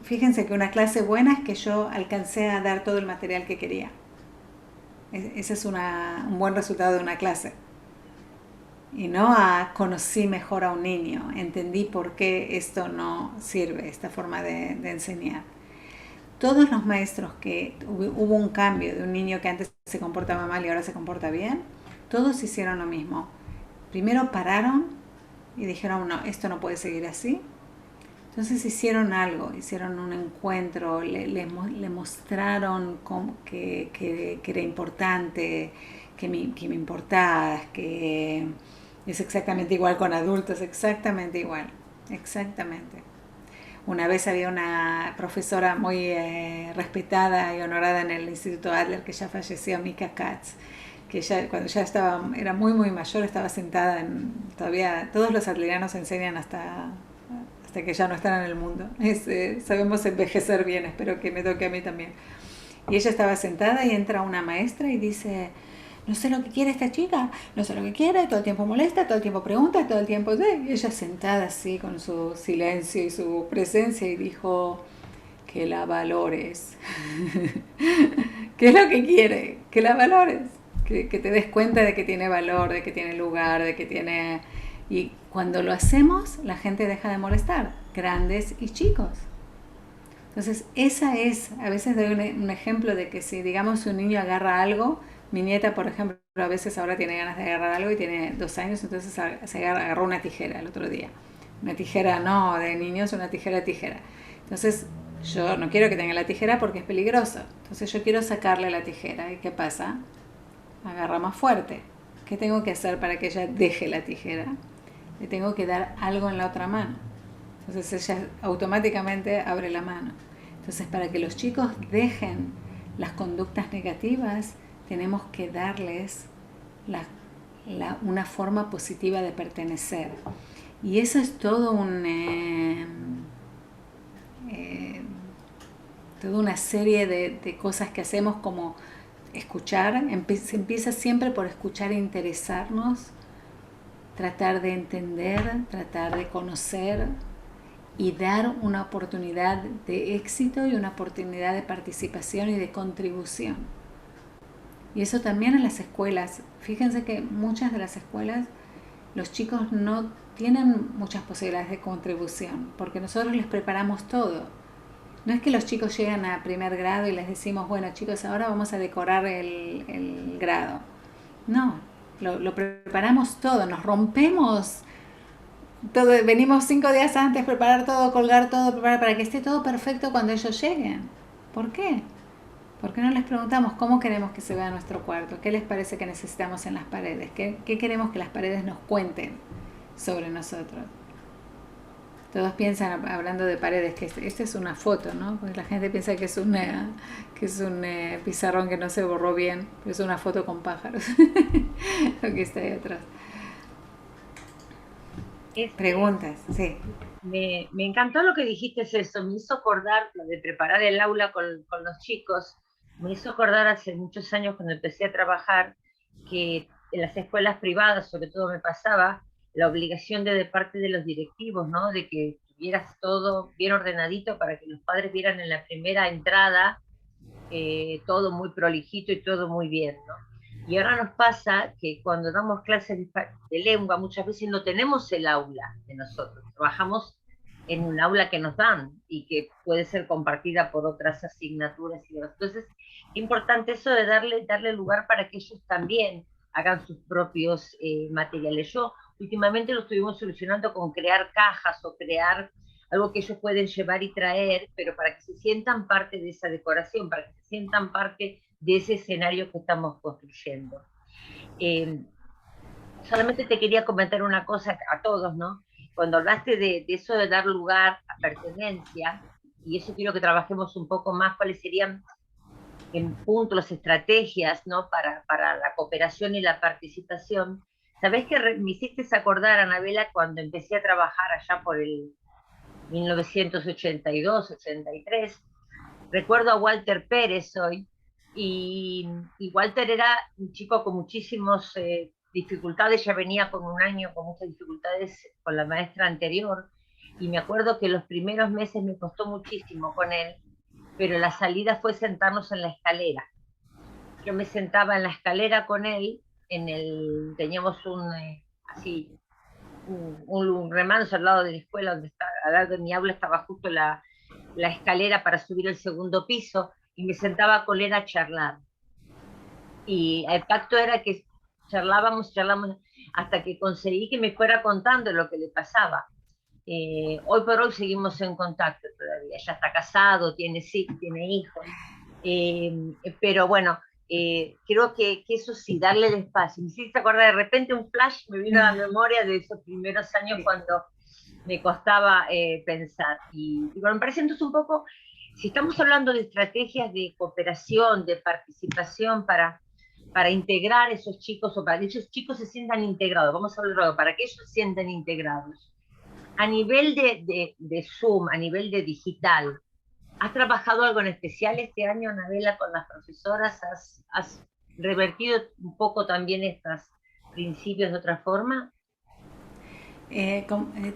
fíjense que una clase buena es que yo alcancé a dar todo el material que quería. Ese es un buen resultado de una clase. Y no conocí mejor a un niño, entendí por qué esto no sirve, esta forma de enseñar. todos los maestros que hubo un cambio de un niño que antes se comportaba mal y ahora se comporta bien, todos hicieron lo mismo. Primero pararon y dijeron, no, esto no puede seguir así. Entonces hicieron algo, hicieron un encuentro, le mostraron que era importante, que me importaba, que es exactamente igual con adultos, exactamente igual, exactamente. Una vez había una profesora muy respetada y honorada en el Instituto Adler, que ya falleció, Mika Katz, que ella, cuando ya estaba, era muy muy mayor, estaba sentada en, todavía todos los adlerianos enseñan hasta que ya no están en el mundo. Sabemos envejecer bien, espero que me toque a mí también. Y ella estaba sentada y entra una maestra y dice, no sé lo que quiere esta chica, no sé lo que quiere, todo el tiempo molesta, todo el tiempo pregunta, todo el tiempo... Y ella sentada así con su silencio y su presencia y dijo, que la valores. ¿Qué es lo que quiere? Que la valores. Que te des cuenta de que tiene valor, de que tiene lugar, de que tiene... Y cuando lo hacemos, la gente deja de molestar, grandes y chicos. Entonces, esa es, a veces doy un ejemplo de que si, digamos, un niño agarra algo, mi nieta, por ejemplo, a veces ahora tiene ganas de agarrar algo y tiene 2 años, entonces agarró una tijera el otro día. Una tijera no de niños, una tijera. Entonces, yo no quiero que tenga la tijera porque es peligroso. Entonces, yo quiero sacarle la tijera. ¿Y qué pasa? Agarra más fuerte. ¿Qué tengo que hacer para que ella deje la tijera? Le tengo que dar algo en la otra mano. Entonces ella automáticamente abre la mano. Entonces para que los chicos dejen las conductas negativas, tenemos que darles una forma positiva de pertenecer. Y eso es todo toda una serie de cosas que hacemos como escuchar. Se empieza siempre por escuchar e interesarnos, tratar de entender, tratar de conocer y dar una oportunidad de éxito y una oportunidad de participación y de contribución. Y eso también en las escuelas. Fíjense que muchas de las escuelas los chicos no tienen muchas posibilidades de contribución porque nosotros les preparamos todo. No es que los chicos llegan a primer grado y les decimos, bueno chicos, ahora vamos a decorar el grado. No, lo preparamos todo, nos rompemos todo, venimos 5 días antes, preparar todo, colgar todo, preparar para que esté todo perfecto cuando ellos lleguen. ¿Por qué? Porque no les preguntamos cómo queremos que se vea nuestro cuarto, qué les parece que necesitamos en las paredes, qué queremos que las paredes nos cuenten sobre nosotros. Todos piensan, hablando de paredes, que esta es una foto, ¿no? Porque la gente piensa que es un pizarrón que no se borró bien, pero es una foto con pájaros, lo que está ahí atrás. Este, Preguntas, sí. me encantó lo que dijiste, es eso, me hizo acordar lo de preparar el aula con los chicos, me hizo acordar hace muchos años cuando empecé a trabajar que en las escuelas privadas, sobre todo me pasaba, la obligación de parte de los directivos, ¿no? De que tuvieras todo bien ordenadito para que los padres vieran en la primera entrada todo muy prolijito y todo muy bien, ¿no? Y ahora nos pasa que cuando damos clases de lengua, muchas veces no tenemos el aula de nosotros, trabajamos en un aula que nos dan y que puede ser compartida por otras asignaturas y demás. Entonces, es importante eso de darle lugar para que ellos también hagan sus propios materiales. Yo últimamente lo estuvimos solucionando con crear cajas o crear algo que ellos pueden llevar y traer, pero para que se sientan parte de esa decoración, para que se sientan parte de ese escenario que estamos construyendo. Eh, Solamente te quería comentar una cosa a todos, ¿no? Cuando hablaste de eso de dar lugar a pertenencia, y eso quiero que trabajemos un poco más, cuáles serían en puntos, las estrategias, ¿no? Para la cooperación y la participación. ¿Sabés que me hiciste acordar, Anabela, cuando empecé a trabajar allá por el 1982, 83? Recuerdo a Walter Pérez hoy, y Walter era un chico con muchísimas dificultades, ya venía con un año con muchas dificultades con la maestra anterior, y me acuerdo que los primeros meses me costó muchísimo con él, pero la salida fue sentarnos en la escalera. Yo me sentaba en la escalera con él, teníamos así, un remanso al lado de la escuela, al lado de mi aula estaba justo la escalera para subir al segundo piso y me sentaba con él a charlar. Y el pacto era que charlábamos, hasta que conseguí que me fuera contando lo que le pasaba. Hoy por hoy seguimos en contacto todavía. Ya está casado, sí, tiene hijos. Pero bueno, creo que eso sí, darle el espacio. Me hiciste acordar, de repente un flash me vino a la memoria de esos primeros años cuando me costaba pensar. Y bueno, me parece entonces un poco, si estamos hablando de estrategias de cooperación, de participación para integrar esos chicos o para que esos chicos se sientan integrados, vamos a hablar luego, para que ellos se sientan integrados. A nivel de Zoom, a nivel de digital, ¿has trabajado algo en especial este año, Anabela, con las profesoras? ¿Has revertido un poco también estos principios de otra forma?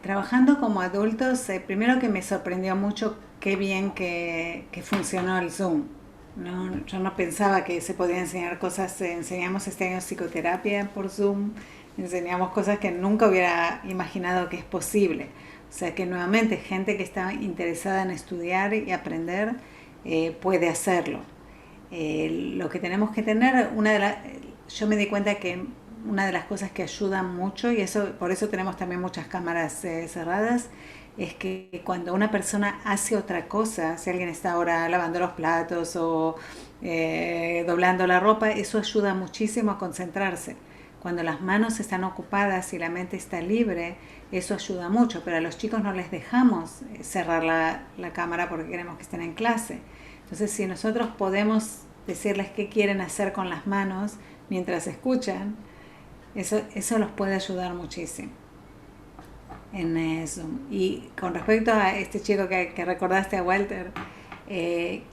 Trabajando como adultos, primero que me sorprendió mucho qué bien que funcionó el Zoom. No, yo no pensaba que se podía enseñar cosas, enseñamos este año psicoterapia por Zoom, enseñamos cosas que nunca hubiera imaginado que es posible. O sea que nuevamente gente que está interesada en estudiar y aprender puede hacerlo. Lo que tenemos que tener, yo me di cuenta que una de las cosas que ayudan mucho, y eso por eso tenemos también muchas cámaras cerradas, es que cuando una persona hace otra cosa, si alguien está ahora lavando los platos o doblando la ropa, eso ayuda muchísimo a concentrarse. Cuando las manos están ocupadas y la mente está libre, eso ayuda mucho, pero a los chicos no les dejamos cerrar la cámara porque queremos que estén en clase. Entonces, si nosotros podemos decirles qué quieren hacer con las manos mientras escuchan, eso los puede ayudar muchísimo en eso. Y con respecto a este chico que recordaste, a Walter,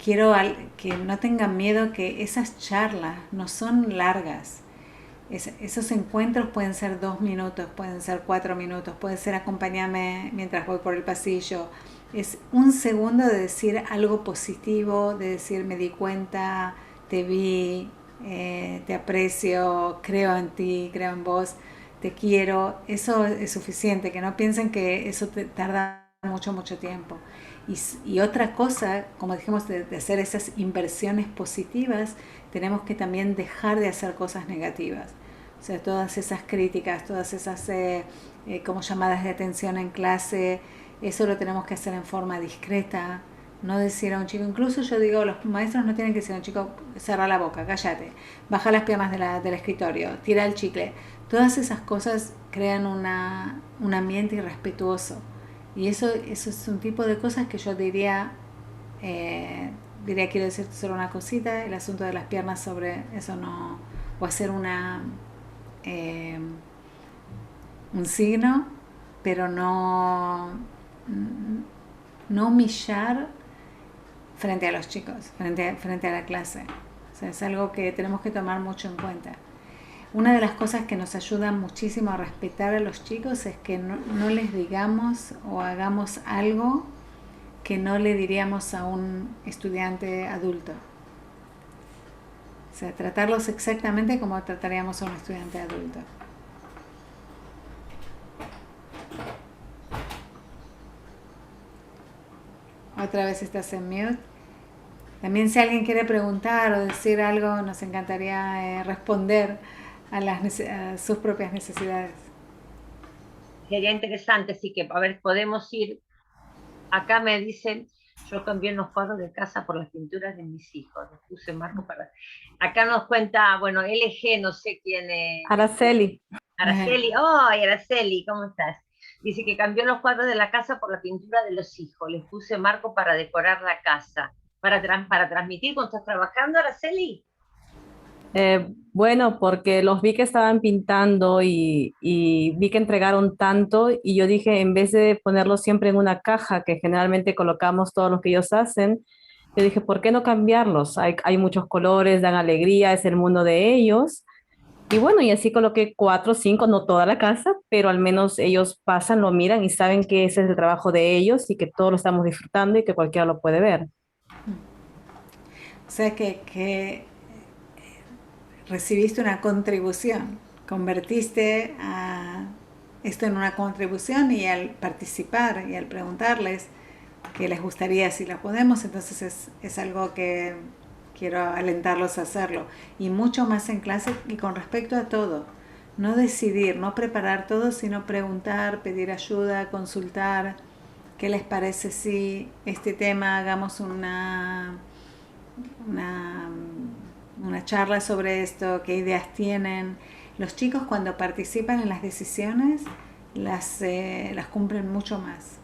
quiero que no tengan miedo, que esas charlas no son largas. Esos encuentros pueden ser 2 minutos, pueden ser 4 minutos, puede ser acompáñame mientras voy por el pasillo. Es un segundo de decir algo positivo, de decir me di cuenta, te vi, te aprecio, creo en ti, creo en vos, te quiero. Eso es suficiente, que no piensen que eso tarda mucho, mucho tiempo. Y otra cosa, como dijimos, de hacer esas inversiones positivas, tenemos que también dejar de hacer cosas negativas. O sea, todas esas críticas, todas esas como llamadas de atención en clase, eso lo tenemos que hacer en forma discreta. No decir a un chico, incluso yo digo, los maestros no tienen que decir a un chico, cerra la boca, cállate, baja las piernas del escritorio, tira el chicle. Todas esas cosas crean un ambiente irrespetuoso. Y eso es un tipo de cosas que yo diría, quiero decirte solo una cosita, el asunto de las piernas sobre eso no, o hacer eh, un signo, pero no humillar frente a los chicos, frente a la clase. O sea, es algo que tenemos que tomar mucho en cuenta. Una de las cosas que nos ayuda muchísimo a respetar a los chicos es que no les digamos o hagamos algo que no le diríamos a un estudiante adulto. O sea, tratarlos exactamente como trataríamos a un estudiante adulto. Otra vez estás en mute. También si alguien quiere preguntar o decir algo, nos encantaría responder a sus propias necesidades. Sería interesante, sí que, a ver, podemos ir. Acá me dicen, yo cambié los cuadros de casa por las pinturas de mis hijos. Les puse marco para. Acá nos cuenta, bueno, LG, no sé quién es. Araceli. Araceli, oh, Araceli, ¿cómo estás? Dice que cambió los cuadros de la casa por la pintura de los hijos. Les puse marco para decorar la casa. Para transmitir cuando estás trabajando, Araceli. Bueno, porque los vi que estaban pintando y vi que entregaron tanto y yo dije, en vez de ponerlos siempre en una caja que generalmente colocamos todos los que ellos hacen, yo dije, ¿por qué no cambiarlos? Hay muchos colores, dan alegría, es el mundo de ellos. Y bueno, y así coloqué 4, 5, no toda la casa, pero al menos ellos pasan, lo miran y saben que ese es el trabajo de ellos y que todos lo estamos disfrutando y que cualquiera lo puede ver. O sea que recibiste una contribución, convertiste esto en una contribución, y al participar y al preguntarles que les gustaría si la podemos, entonces es algo que quiero alentarlos a hacerlo. Y mucho más en clase y con respecto a todo. No decidir, no preparar todo, sino preguntar, pedir ayuda, consultar. ¿Qué les parece si este tema hagamos una, una charla sobre esto? ¿Qué ideas tienen? Los chicos cuando participan en las decisiones las cumplen mucho más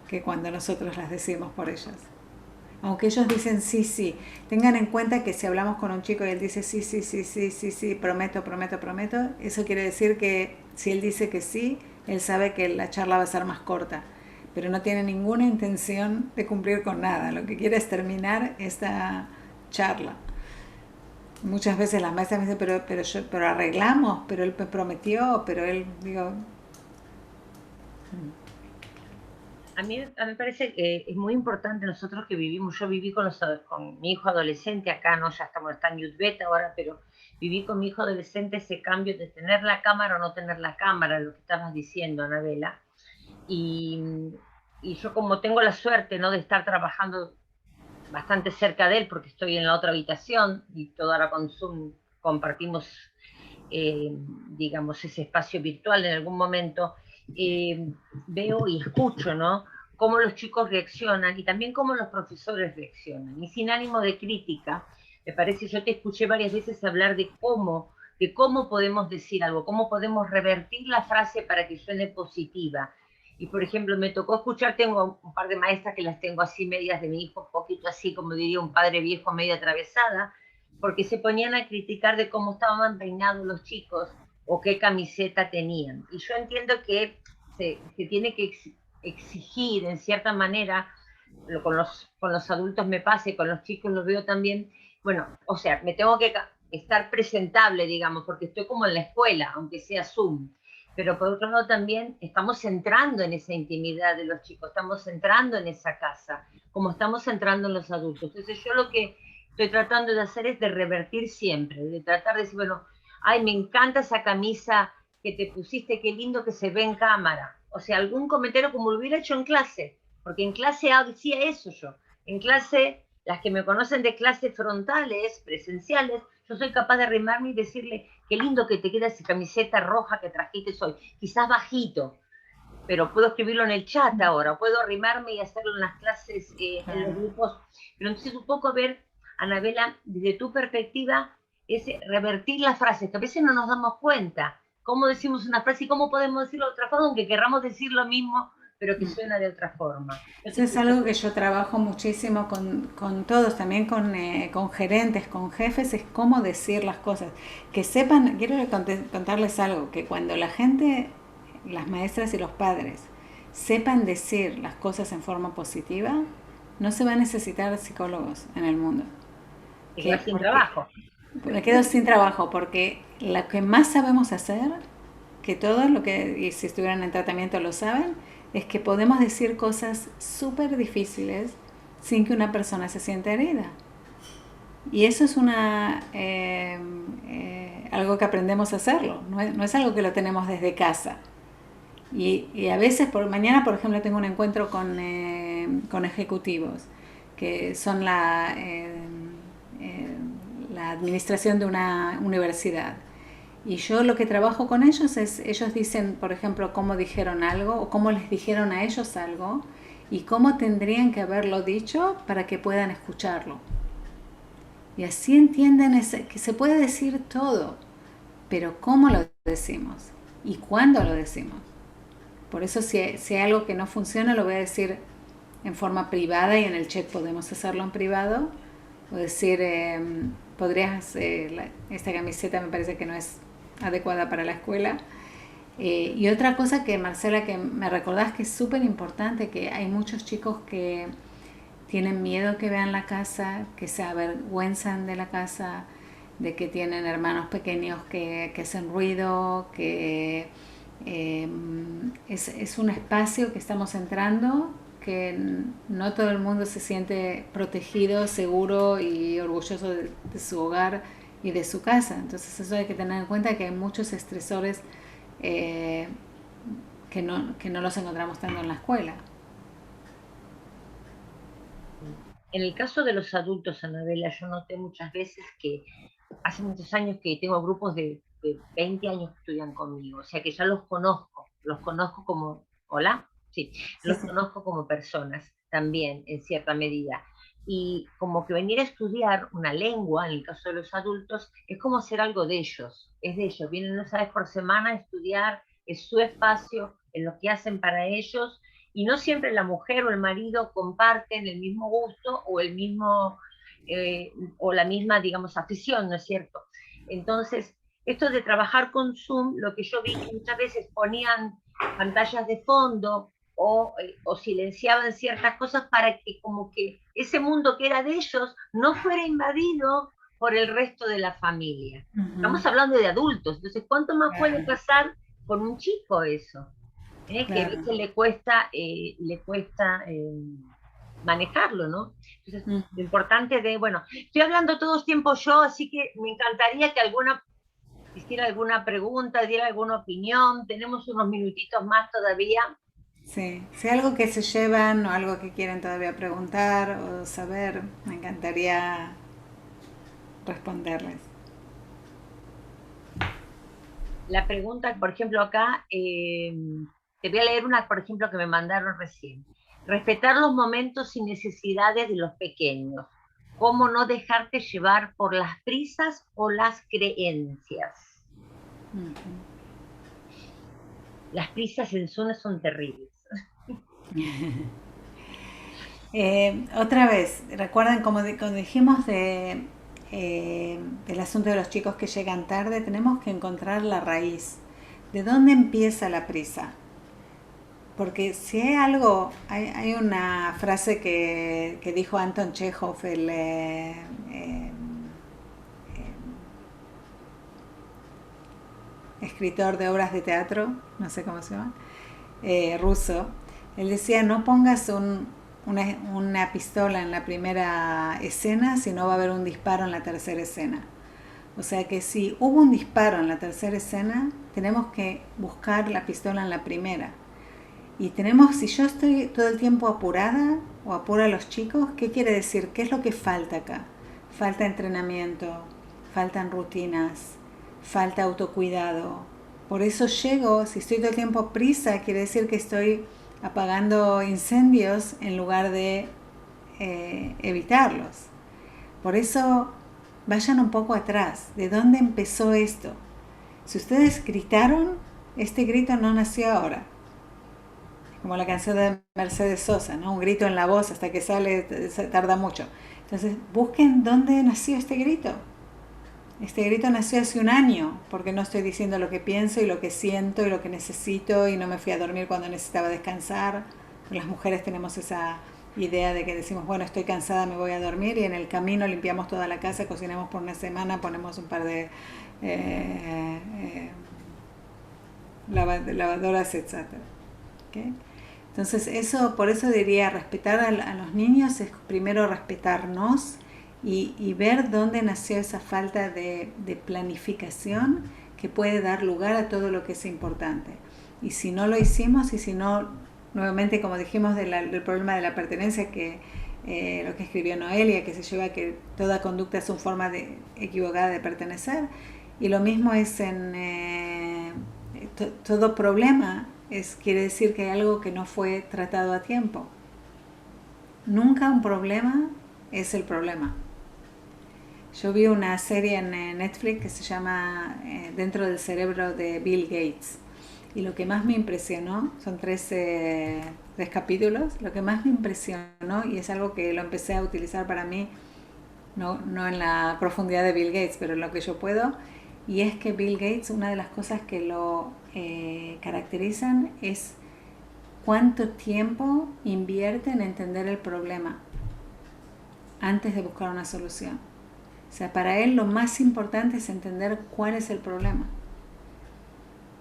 que cuando nosotros las decimos por ellas. Aunque ellos dicen sí, sí, tengan en cuenta que si hablamos con un chico y él dice sí, sí, sí, sí, sí, sí, prometo, prometo, prometo, eso quiere decir que si él dice que sí, él sabe que la charla va a ser más corta, pero no tiene ninguna intención de cumplir con nada, lo que quiere es terminar esta charla. Muchas veces las maestras me dicen, pero arreglamos, pero él me prometió, pero él, digo, A mí me parece que es muy importante nosotros que vivimos, yo viví con mi hijo adolescente acá, no, ya estamos, está en Youth Beta ahora, pero viví con mi hijo adolescente ese cambio de tener la cámara o no tener la cámara, lo que estabas diciendo, Anabela. Y, y yo como tengo la suerte, ¿no?, de estar trabajando bastante cerca de él, porque estoy en la otra habitación y toda la Zoom compartimos, eh, digamos, ese espacio virtual en algún momento, eh, veo y escucho, ¿no?, cómo los chicos reaccionan y también cómo los profesores reaccionan. Y sin ánimo de crítica, me parece, yo te escuché varias veces hablar de cómo podemos decir algo, cómo podemos revertir la frase para que suene positiva. Y por ejemplo, me tocó escuchar, tengo un par de maestras que las tengo así medias de mi hijo, un poquito así, como diría un padre viejo, medio atravesada, porque se ponían a criticar de cómo estaban peinados los chicos o qué camiseta tenían. Y yo entiendo que se tiene que exigir en cierta manera, con los adultos me pasa y con los chicos lo veo también, bueno, o sea, me tengo que estar presentable, digamos, porque estoy como en la escuela, aunque sea Zoom. Pero por otro lado también estamos entrando en esa intimidad de los chicos, estamos entrando en esa casa, como estamos entrando en los adultos. Entonces yo lo que estoy tratando de hacer es de revertir siempre, de tratar de decir, bueno, ay, me encanta esa camisa que te pusiste, qué lindo que se ve en cámara. O sea, algún comentario como lo hubiera hecho en clase, porque en clase decía eso yo. En clase, las que me conocen de clases frontales, presenciales, yo soy capaz de arrimarme y decirle, qué lindo que te queda esa camiseta roja que trajiste hoy, quizás bajito, pero puedo escribirlo en el chat ahora, puedo arrimarme y hacerlo en las clases, en los claro. grupos. Pero entonces un poco ver, Anabela, desde tu perspectiva, es revertir las frases, que a veces no nos damos cuenta cómo decimos una frase y cómo podemos decirlo de otra forma, aunque querramos decir lo mismo, pero que suena de otra forma. Yo te Eso es escucho. algo que yo trabajo muchísimo con todos, también con gerentes, con jefes, es cómo decir las cosas. Que sepan, quiero contarles algo, que cuando la gente, las maestras y los padres, sepan decir las cosas en forma positiva, no se va a necesitar psicólogos en el mundo. Te quedas sin Porque trabajo. me quedo sin trabajo, porque lo que más sabemos hacer, que todos lo que, y si estuvieran en tratamiento lo saben, es que podemos decir cosas súper difíciles sin que una persona se sienta herida. Y eso es algo que aprendemos a hacerlo, no es algo que lo tenemos desde casa. Y a veces, mañana por ejemplo, tengo un encuentro con ejecutivos, que son la administración de una universidad. Y yo lo que trabajo con ellos es, ellos dicen, por ejemplo, cómo dijeron algo o cómo les dijeron a ellos algo y cómo tendrían que haberlo dicho para que puedan escucharlo. Y así entienden que se puede decir todo, pero cómo lo decimos y cuándo lo decimos. Por eso si hay algo que no funciona, lo voy a decir en forma privada y en el chat podemos hacerlo en privado. O decir, esta camiseta me parece que no es adecuada para la escuela. Y otra cosa que, Marcela, que me recordás que es súper importante, que hay muchos chicos que tienen miedo que vean la casa, que se avergüenzan de la casa, de que tienen hermanos pequeños que hacen ruido, que es un espacio que estamos entrando, que no todo el mundo se siente protegido, seguro y orgulloso de su hogar y de su casa. Entonces eso hay que tener en cuenta, que hay muchos estresores que no los encontramos tanto en la escuela. En el caso de los adultos, Anabela, yo noté muchas veces que hace muchos años que tengo grupos de 20 años que estudian conmigo, o sea que ya los conozco como, hola, sí, Sí, los sí. conozco como personas también, en cierta medida. Y como que venir a estudiar una lengua, en el caso de los adultos, es como hacer algo de ellos, es de ellos, vienen una vez por semana a estudiar, es su espacio, es lo que hacen para ellos, y no siempre la mujer o el marido comparten el mismo gusto o el mismo o la misma, digamos, afición, ¿no es cierto? Entonces, esto de trabajar con Zoom, lo que yo vi que muchas veces ponían pantallas de fondo o silenciaban ciertas cosas para que como que ese mundo que era de ellos no fuera invadido por el resto de la familia. Ujú, Estamos hablando de adultos, entonces, ¿cuánto más puede claro, pasar con un chico eso? Que a claro. veces le cuesta manejarlo, ¿no? Entonces, Ujú. lo importante de, bueno, estoy hablando todo el tiempo yo, así que me encantaría que alguna hiciera alguna pregunta, diera alguna opinión. Tenemos unos minutitos más todavía. Sí, si algo que se llevan o algo que quieren todavía preguntar o saber, me encantaría responderles. La pregunta, por ejemplo, acá, te voy a leer una, por ejemplo, que me mandaron recién. Respetar los momentos y necesidades de los pequeños. ¿Cómo no dejarte llevar por las prisas o las creencias? Ujú. Las prisas en Zona son terribles. Otra vez, recuerden como cuando dijimos del asunto de los chicos que llegan tarde, tenemos que encontrar la raíz. ¿De dónde empieza la prisa? Porque si hay algo, hay una frase que dijo Anton Chekhov, el escritor de obras de teatro, no sé cómo se llama, ruso. Él decía, no pongas una pistola en la primera escena, si no va a haber un disparo en la tercera escena. O sea que si hubo un disparo en la tercera escena, tenemos que buscar la pistola en la primera. Y tenemos, si yo estoy todo el tiempo apurada o apuro a los chicos, ¿qué quiere decir? ¿Qué es lo que falta acá? Falta entrenamiento, faltan rutinas, falta autocuidado. Por eso llego, si estoy todo el tiempo a prisa, quiere decir que estoy apagando incendios en lugar de evitarlos. Por eso vayan un poco atrás. ¿De dónde empezó esto? Si ustedes gritaron, este grito no nació ahora, como la canción de Mercedes Sosa, ¿no? Un grito en la voz hasta que sale tarda mucho. Entonces, busquen dónde nació este grito. Este grito nació hace un año, porque no estoy diciendo lo que pienso y lo que siento y lo que necesito y no me fui a dormir cuando necesitaba descansar. Las mujeres tenemos esa idea de que decimos, bueno, estoy cansada, me voy a dormir y en el camino limpiamos toda la casa, cocinamos por una semana, ponemos un par de eh, lavadoras, etcétera. ¿Okay? Entonces, eso, por eso diría, respetar a los niños es primero respetarnos y ver dónde nació esa falta de planificación que puede dar lugar a todo lo que es importante. Y si no lo hicimos y si no, nuevamente como dijimos del problema de la pertenencia, que lo que escribió Noelia, que se lleva que toda conducta es una forma equivocada de pertenecer, y lo mismo es en todo problema quiere decir que hay algo que no fue tratado a tiempo. Nunca un problema es el problema. Yo vi una serie en Netflix que se llama Dentro del cerebro de Bill Gates. Y lo que más me impresionó, son tres capítulos, lo que más me impresionó, y es algo que lo empecé a utilizar para mí, no en la profundidad de Bill Gates, pero en lo que yo puedo, y es que Bill Gates, una de las cosas que lo caracterizan es cuánto tiempo invierte en entender el problema antes de buscar una solución. O sea, para él lo más importante es entender cuál es el problema.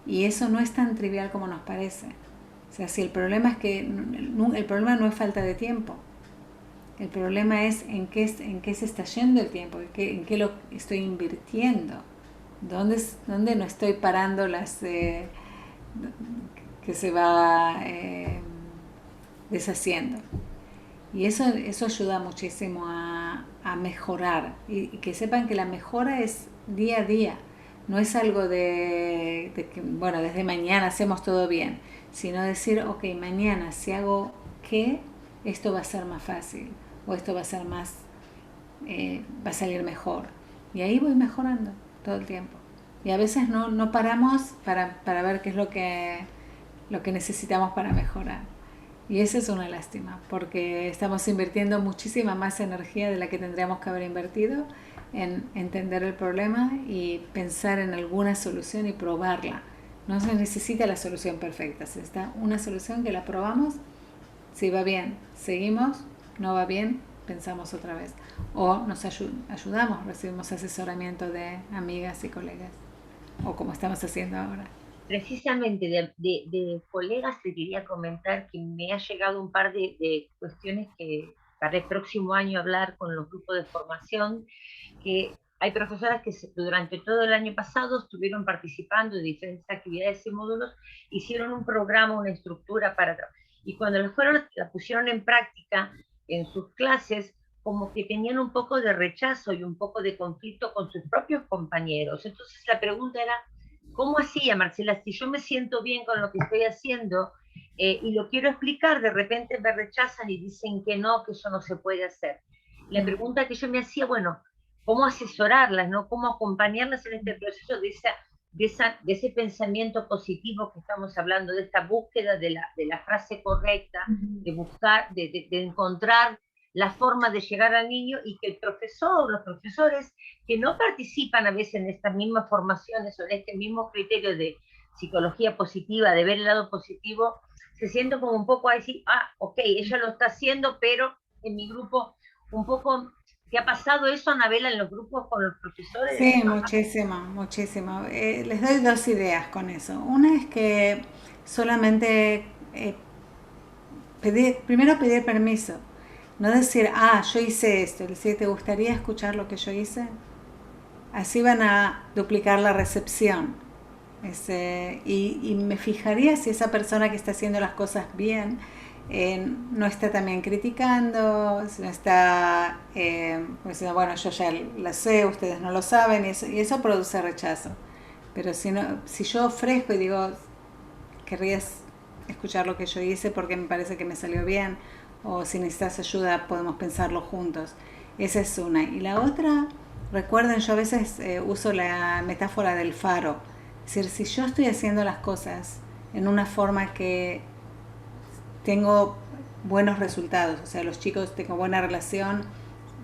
Y eso no es tan trivial como nos parece. O sea, si el problema es que el problema no es falta de tiempo. El problema es en qué se está yendo el tiempo, en qué lo estoy invirtiendo. ¿Dónde no estoy parando las que se va deshaciendo? Y eso ayuda muchísimo a mejorar. Y que sepan que la mejora es día a día. No es algo de que, bueno, desde mañana hacemos todo bien, sino decir, ok, mañana si hago qué, esto va a ser más fácil, o esto va a ser más, va a salir mejor. Y ahí voy mejorando todo el tiempo. Y a veces no paramos para ver qué es lo que necesitamos para mejorar. Y eso es una lástima, porque estamos invirtiendo muchísima más energía de la que tendríamos que haber invertido en entender el problema y pensar en alguna solución y probarla. No se necesita la solución perfecta, se necesita una solución que la probamos, si va bien, seguimos, no va bien, pensamos otra vez. O nos ayudamos, recibimos asesoramiento de amigas y colegas, o como estamos haciendo ahora. Precisamente de colegas te quería comentar que me ha llegado un par de cuestiones que para el próximo año hablar con los grupos de formación, que hay profesoras que durante todo el año pasado estuvieron participando de diferentes actividades y módulos, hicieron un programa, una estructura y cuando la pusieron en práctica en sus clases, como que tenían un poco de rechazo y un poco de conflicto con sus propios compañeros. Entonces la pregunta era, ¿cómo hacía, Marcela? Si yo me siento bien con lo que estoy haciendo y lo quiero explicar, de repente me rechazan y dicen que eso no se puede hacer. La pregunta que yo me hacía, bueno, ¿cómo asesorarlas, no? ¿Cómo acompañarlas en este proceso de ese pensamiento positivo que estamos hablando, de esta búsqueda de la frase correcta, de buscar, de encontrar la forma de llegar al niño y que el profesor, los profesores que no participan a veces en estas mismas formaciones o en este mismo criterio de psicología positiva, de ver el lado positivo, se sienten como un poco a decir, ok, ella lo está haciendo, pero en mi grupo, un poco, ¿te ha pasado eso, Anabela, en los grupos con los profesores? Sí, muchísimo, muchísimo. Les doy dos ideas con eso. Una es que solamente primero pedir permiso, no decir, yo hice esto, decir, ¿te gustaría escuchar lo que yo hice? Así van a duplicar la recepción. Y me fijaría si esa persona que está haciendo las cosas bien no está también criticando, si no está diciendo, bueno, yo ya la sé, ustedes no lo saben, y eso produce rechazo. Pero si yo ofrezco y digo, querrías escuchar lo que yo hice porque me parece que me salió bien, o si necesitas ayuda podemos pensarlo juntos. Esa es una. Y la otra, recuerden, yo a veces uso la metáfora del faro. Es decir, si yo estoy haciendo las cosas en una forma que tengo buenos resultados, o sea, los chicos tengo buena relación,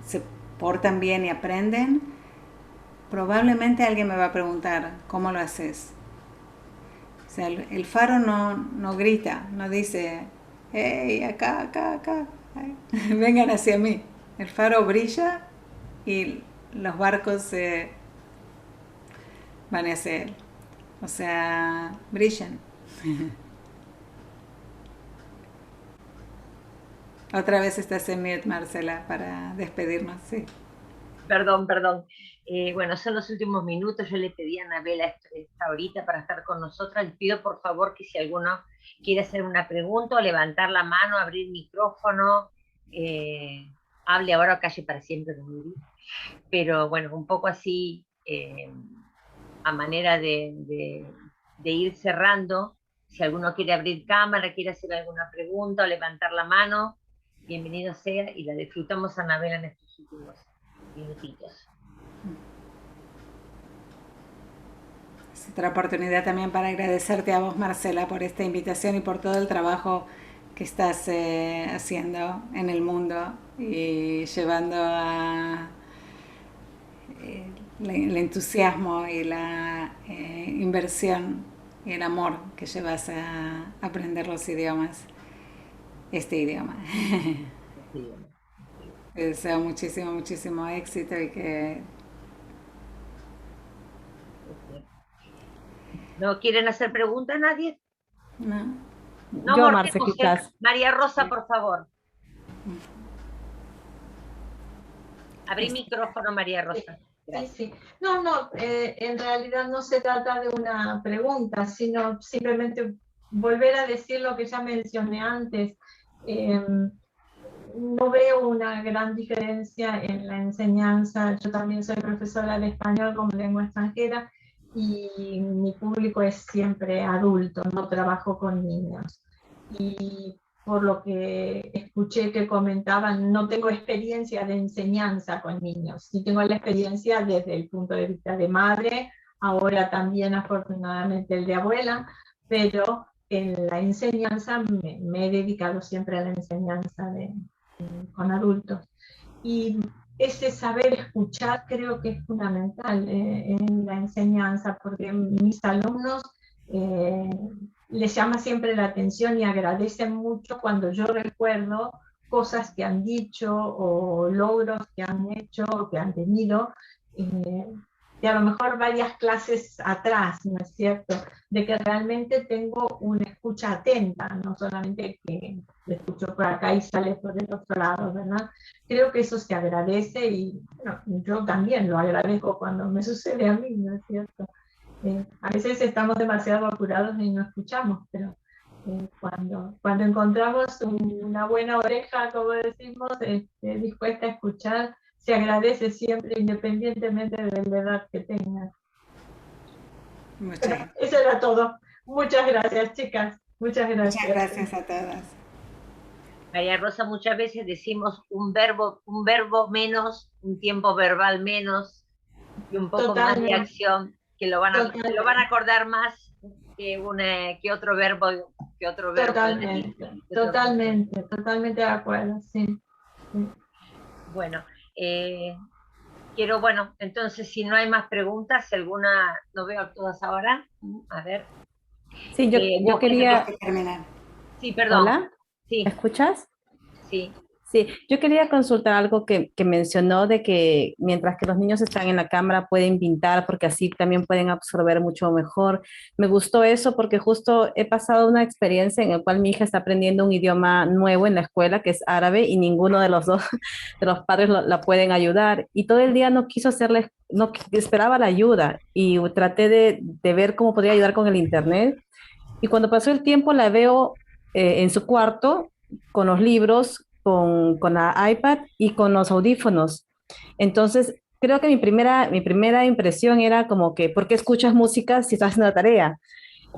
se portan bien y aprenden, probablemente alguien me va a preguntar, ¿cómo lo haces? O sea, el faro no grita, no dice, hey, acá, acá, acá, vengan hacia mí. El faro brilla y los barcos van hacia él. O sea, brillan. Otra vez estás en mute, Marcela, para despedirnos, sí. Perdón. Bueno, son los últimos minutos. Yo le pedí a Anabela esta horita para estar con nosotras. Les pido por favor que si alguno quiere hacer una pregunta o levantar la mano, abrir el micrófono, hable ahora o calle para siempre. Pero bueno, un poco así, a manera de ir cerrando. Si alguno quiere abrir cámara, quiere hacer alguna pregunta o levantar la mano, bienvenido sea, y la disfrutamos, Anabela, en estos últimos minutitos. Es otra oportunidad también para agradecerte a vos, Marcela, por esta invitación y por todo el trabajo que estás haciendo en el mundo y llevando a el entusiasmo y la inversión y el amor que llevas a aprender los idiomas, este idioma. Te deseo muchísimo éxito y que... ¿No quieren hacer preguntas nadie? No. No, Yo, Marce, quizás. María Rosa, por favor. Abrí micrófono, María Rosa. Gracias. Sí. No, en realidad no se trata de una pregunta, sino simplemente volver a decir lo que ya mencioné antes. no veo una gran diferencia en la enseñanza. Yo también soy profesora de español como lengua extranjera y mi público es siempre adulto, no trabajo con niños. Y por lo que escuché que comentaban, no tengo experiencia de enseñanza con niños, sí tengo la experiencia desde el punto de vista de madre, ahora también afortunadamente el de abuela, pero en la enseñanza me he dedicado siempre a la enseñanza con adultos. Y ese saber escuchar creo que es fundamental en la enseñanza, porque mis alumnos eh, les llama siempre la atención y agradecen mucho cuando yo recuerdo cosas que han dicho o logros que han hecho o que han tenido. De a lo mejor varias clases atrás, ¿no es cierto? De que realmente tengo una escucha atenta, no solamente que lo escucho por acá y sale por el otro lado, ¿verdad? Creo que eso se agradece y bueno, yo también lo agradezco cuando me sucede a mí, ¿no es cierto? A veces estamos demasiado apurados y no escuchamos, pero cuando encontramos una buena oreja, como decimos, dispuesta a escuchar, se agradece siempre independientemente de la edad que tengan. Bueno, eso era todo. Muchas gracias, chicas. Muchas gracias. Muchas gracias a todas. María Rosa, muchas veces decimos un verbo menos, un tiempo verbal menos y un poco más de acción, que lo van a acordar más que otro verbo. Totalmente de acuerdo, sí. Bueno, entonces si no hay más preguntas, alguna, no veo todas ahora, a ver. Sí, yo quería... terminar. Sí, perdón. Hola, sí. ¿me escuchas? Sí. Sí, yo quería consultar algo que mencionó de que mientras que los niños están en la cámara pueden pintar porque así también pueden absorber mucho mejor. Me gustó eso porque justo he pasado una experiencia en la cual mi hija está aprendiendo un idioma nuevo en la escuela que es árabe y ninguno de los dos, de los padres la pueden ayudar. Y todo el día no quiso hacerle, no esperaba la ayuda y traté de ver cómo podría ayudar con el internet. Y cuando pasó el tiempo la veo en su cuarto con los libros, con la iPad y con los audífonos. Entonces, creo que mi primera impresión era como que, ¿por qué escuchas música si estás haciendo la tarea?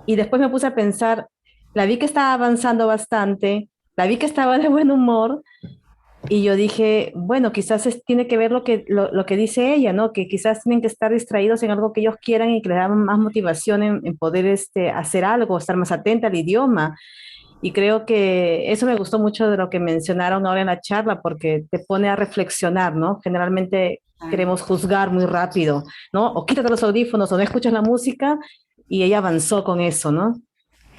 Y después me puse a pensar, la vi que estaba avanzando bastante, la vi que estaba de buen humor y yo dije, bueno, quizás tiene que ver lo que dice ella, ¿no? Que quizás tienen que estar distraídos en algo que ellos quieran y que les da más motivación en poder hacer algo, estar más atenta al idioma. Y creo que eso me gustó mucho de lo que mencionaron ahora en la charla, porque te pone a reflexionar, ¿no? Generalmente queremos juzgar muy rápido, ¿no? O quítate los audífonos o no escuchas la música, y ella avanzó con eso, ¿no?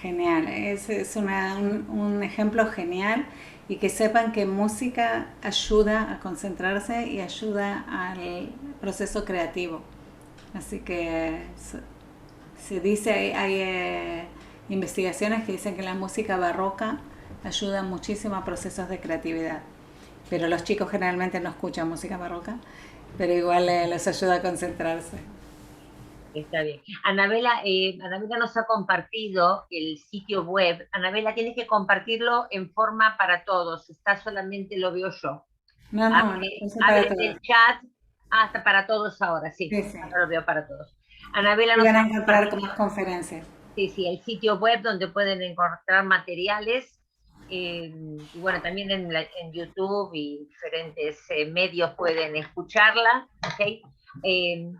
Genial, es un ejemplo genial y que sepan que música ayuda a concentrarse y ayuda al proceso creativo. Así que se dice, hay investigaciones que dicen que la música barroca ayuda muchísimo a procesos de creatividad. Pero los chicos generalmente no escuchan música barroca, pero igual les ayuda a concentrarse. Está bien. Anabela nos ha compartido el sitio web. Anabela, tienes que compartirlo en forma para todos. Está solamente, lo veo yo. No, abre el chat hasta para todos ahora, sí. Ahora lo veo para todos. Anabela nos va a encontrar con más conferencias. Sí, el sitio web donde pueden encontrar materiales. Y bueno, también en YouTube y diferentes medios pueden escucharla. ¿Okay?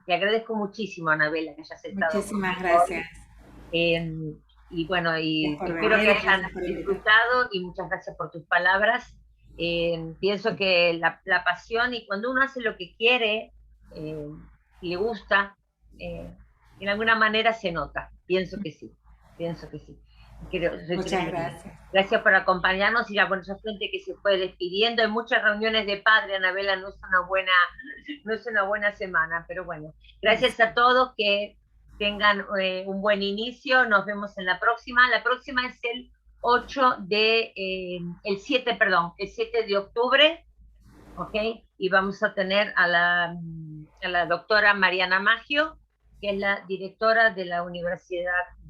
Te agradezco muchísimo, Anabela, que hayas estado. Muchísimas gracias. Y bueno, y espero que hayan disfrutado y muchas gracias por tus palabras. Pienso que la pasión y cuando uno hace lo que quiere y le gusta, de alguna manera se nota. Pienso que sí. Muchas gracias. Gracias por acompañarnos y la buena gente que se fue despidiendo. Hay muchas reuniones de padre, Anabela, no es una buena semana, pero bueno, gracias a todos, que tengan un buen inicio. Nos vemos en la próxima. La próxima es el 7 de octubre, ¿ok? Y vamos a tener a la doctora Mariana Maggio, que es la directora de la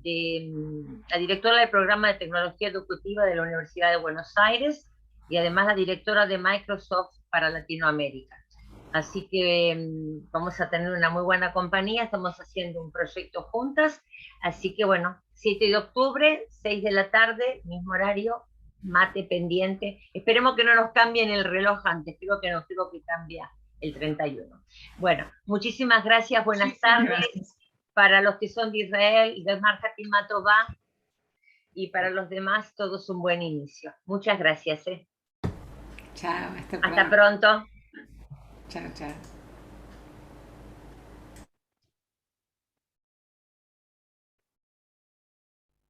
la directora del programa de tecnología educativa de la Universidad de Buenos Aires, y además la directora de Microsoft para Latinoamérica. Así que vamos a tener una muy buena compañía, estamos haciendo un proyecto juntas, así que bueno, 7 de octubre, 6 de la tarde, mismo horario, mate pendiente. Esperemos que no nos cambien el reloj antes, creo que cambia el 31. Bueno, muchísimas gracias, buenas tardes. Gracias. Para los que son de Israel, de Marjatim Matová, y para los demás, todo es un buen inicio. Muchas gracias. Chao, hasta Hasta pronto. pronto. Chao, chao.